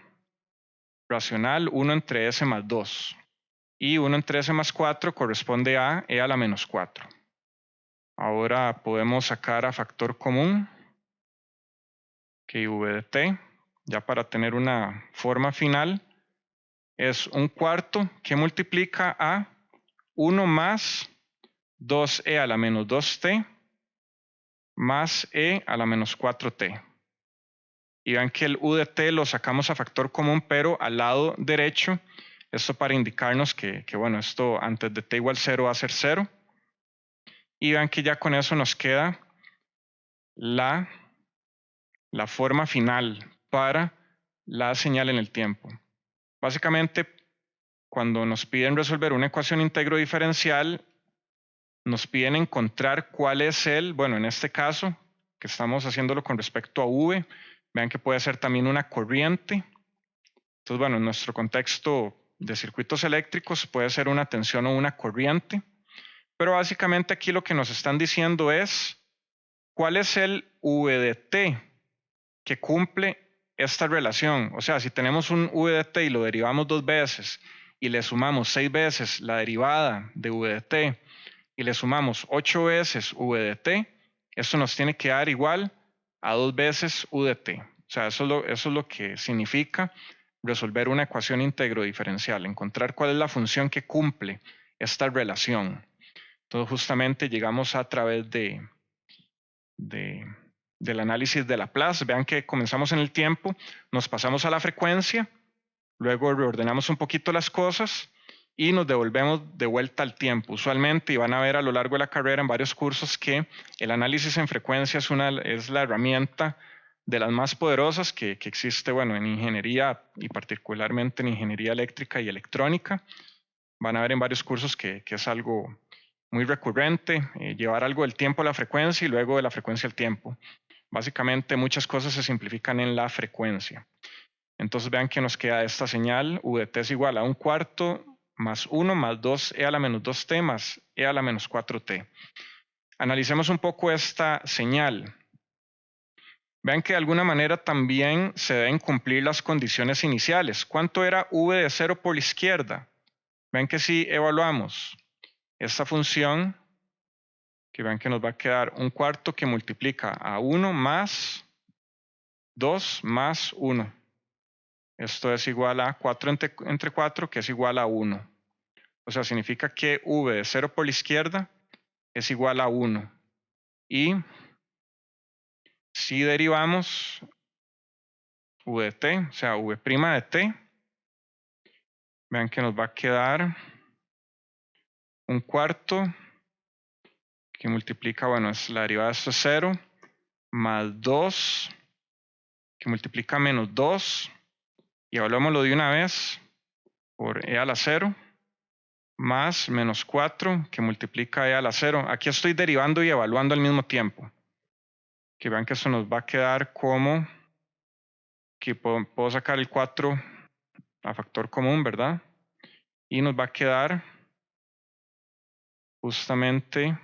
racional 1 entre S más 2. Y 1 entre S más 4 corresponde a E a la menos 4. Ahora podemos sacar a factor común que V de T, ya para tener una forma final, es un cuarto que multiplica a 1 más 2E a la menos 2t más E a la menos 4t. Y vean que el U de T lo sacamos a factor común, pero al lado derecho, esto para indicarnos que bueno, esto antes de T igual 0 va a ser 0. Y vean que ya con eso nos queda la forma final para la señal en el tiempo. Básicamente, cuando nos piden resolver una ecuación íntegro diferencial, nos piden encontrar cuál es bueno, en este caso, que estamos haciéndolo con respecto a V, vean que puede ser también una corriente. Entonces, bueno, en nuestro contexto de circuitos eléctricos puede ser una tensión o una corriente, pero básicamente aquí lo que nos están diciendo es cuál es el V de T que cumple esta relación. O sea, si tenemos un V de T y lo derivamos 2 veces y le sumamos 6 veces la derivada de V de T y le sumamos 8 veces V de T, esto nos tiene que dar igual a 2 veces U de T. O sea, eso es lo que significa resolver una ecuación íntegro diferencial, encontrar cuál es la función que cumple esta relación. Entonces, justamente llegamos a través del análisis de Laplace. Vean que comenzamos en el tiempo, nos pasamos a la frecuencia, luego reordenamos un poquito las cosas y nos devolvemos de vuelta al tiempo. Usualmente, y van a ver a lo largo de la carrera en varios cursos, que el análisis en frecuencia es la herramienta de las más poderosas que existe, bueno, en ingeniería y particularmente en ingeniería eléctrica y electrónica. Van a ver en varios cursos que es algo muy recurrente, llevar algo del tiempo a la frecuencia y luego de la frecuencia al tiempo. Básicamente muchas cosas se simplifican en la frecuencia. Entonces vean que nos queda esta señal, v de t es igual a 1/4 más 1 más 2e a la menos 2t más e a la menos 4t. Analicemos un poco esta señal. Vean que de alguna manera también se deben cumplir las condiciones iniciales. ¿Cuánto era v de 0 por la izquierda? Vean que si evaluamos esta función, que vean que nos va a quedar 1/4 que multiplica a 1 más 2 más 1. Esto es igual a 4 entre 4, que es igual a 1. O sea, significa que v de 0 por la izquierda es igual a 1. Y si derivamos v de t, o sea, v' de t, vean que nos va a quedar 1/4 que multiplica, bueno, es la derivada de esto es 0, más 2 que multiplica menos 2, y evaluémoslo de una vez por e a la 0, más menos 4 que multiplica e a la 0. Aquí estoy derivando y evaluando al mismo tiempo. Que vean que eso nos va a quedar como, que puedo sacar el 4 a factor común, ¿verdad? Y nos va a quedar justamente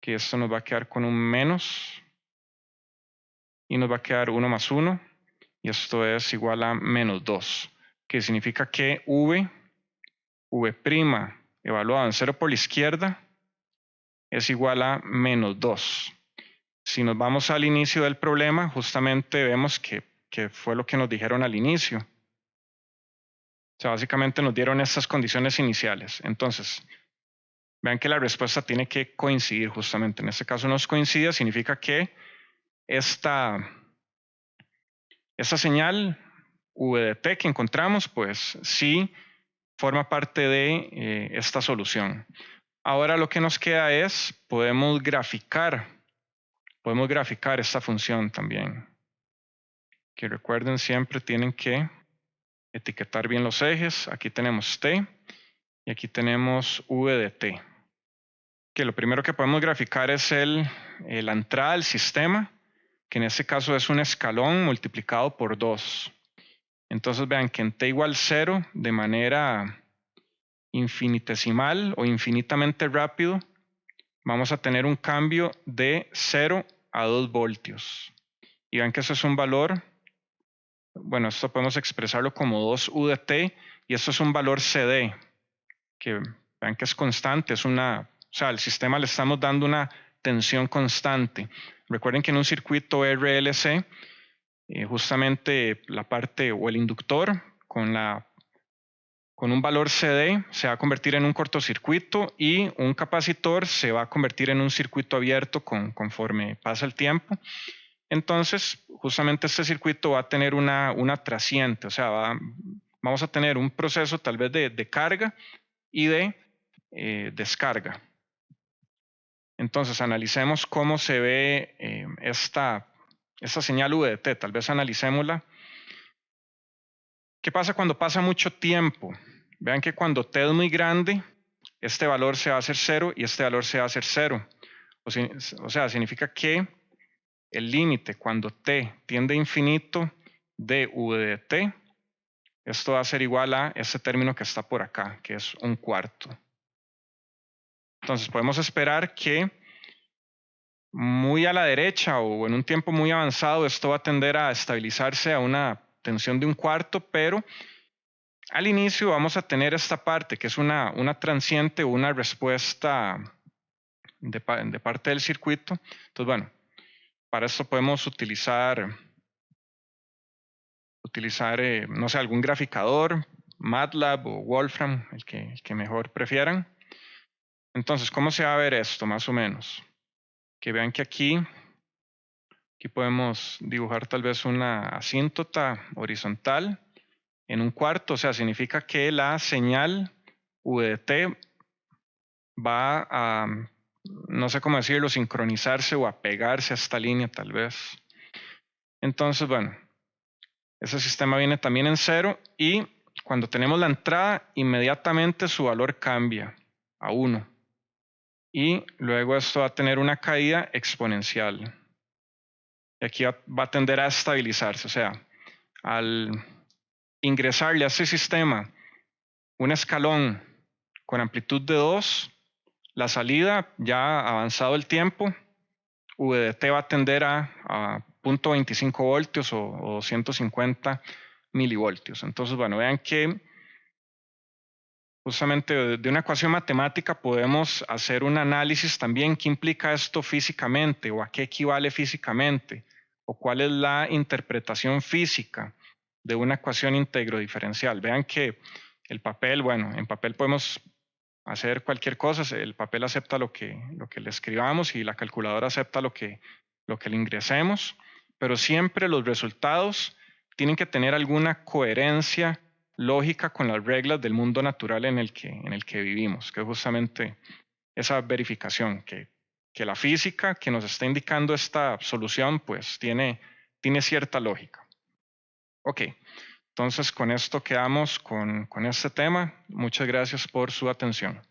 que esto nos va a quedar con un menos, y nos va a quedar 1 más 1, y esto es igual a menos 2, que significa que v' evaluado en 0 por la izquierda es igual a menos 2. Si nos vamos al inicio del problema, justamente vemos que fue lo que nos dijeron al inicio. O sea, básicamente nos dieron estas condiciones iniciales. Entonces, vean que la respuesta tiene que coincidir justamente. En este caso nos coincide, significa que esta señal v de t que encontramos, pues sí forma parte de esta solución. Ahora lo que nos queda es, podemos graficar esta función también. Que recuerden, siempre tienen que etiquetar bien los ejes. Aquí tenemos t y aquí tenemos v de t. Que lo primero que podemos graficar es la entrada del sistema, que en este caso es un escalón multiplicado por 2. Entonces vean que en t igual 0, de manera infinitesimal o infinitamente rápido, vamos a tener un cambio de 0 a 2 voltios. Y vean que eso es un valor, bueno, esto podemos expresarlo como 2u de t, y esto es un valor CD, que vean que es constante, o sea, al sistema le estamos dando una tensión constante. Recuerden que en un circuito RLC, justamente la parte o el inductor con un valor CD se va a convertir en un cortocircuito, y un capacitor se va a convertir en un circuito abierto conforme pasa el tiempo. Entonces, justamente este circuito va a tener una trasciente, o sea, vamos a tener un proceso tal vez de carga y de descarga. Entonces, analicemos cómo se ve esta señal v de t, tal vez analicémosla. ¿Qué pasa cuando pasa mucho tiempo? Vean que cuando t es muy grande, este valor se va a hacer 0 y este valor se va a hacer 0. O sea, significa que el límite cuando t tiende a infinito de v de t, esto va a ser igual a este término que está por acá, que es 1/4. Entonces podemos esperar que muy a la derecha o en un tiempo muy avanzado esto va a tender a estabilizarse a una tensión de 1/4, pero al inicio vamos a tener esta parte que es una transiente o una respuesta de parte del circuito. Entonces, bueno, para esto podemos utilizar no sé, algún graficador, MATLAB o Wolfram, el que mejor prefieran. Entonces, ¿cómo se va a ver esto más o menos? Que vean que aquí podemos dibujar tal vez una asíntota horizontal en 1/4, o sea, significa que la señal v de t va a, no sé cómo decirlo, sincronizarse o apegarse a esta línea tal vez. Entonces, bueno, ese sistema viene también en 0, y cuando tenemos la entrada, inmediatamente su valor cambia a 1. y luego esto va a tener una caída exponencial. Y aquí va a tender a estabilizarse, o sea, al ingresarle a ese sistema un escalón con amplitud de 2, la salida, ya avanzado el tiempo, VDT va a tender a 0.25 voltios o 250 milivoltios. Entonces, bueno, vean que justamente de una ecuación matemática podemos hacer un análisis también qué implica esto físicamente o a qué equivale físicamente o cuál es la interpretación física de una ecuación íntegro diferencial. Vean que el papel, bueno, en papel podemos hacer cualquier cosa, el papel acepta lo que le escribamos y la calculadora acepta lo que le ingresemos, pero siempre los resultados tienen que tener alguna coherencia lógica con las reglas del mundo natural en el que vivimos, que es justamente esa verificación, que la física que nos está indicando esta solución pues tiene cierta lógica. Ok, entonces con esto quedamos con este tema. Muchas gracias por su atención.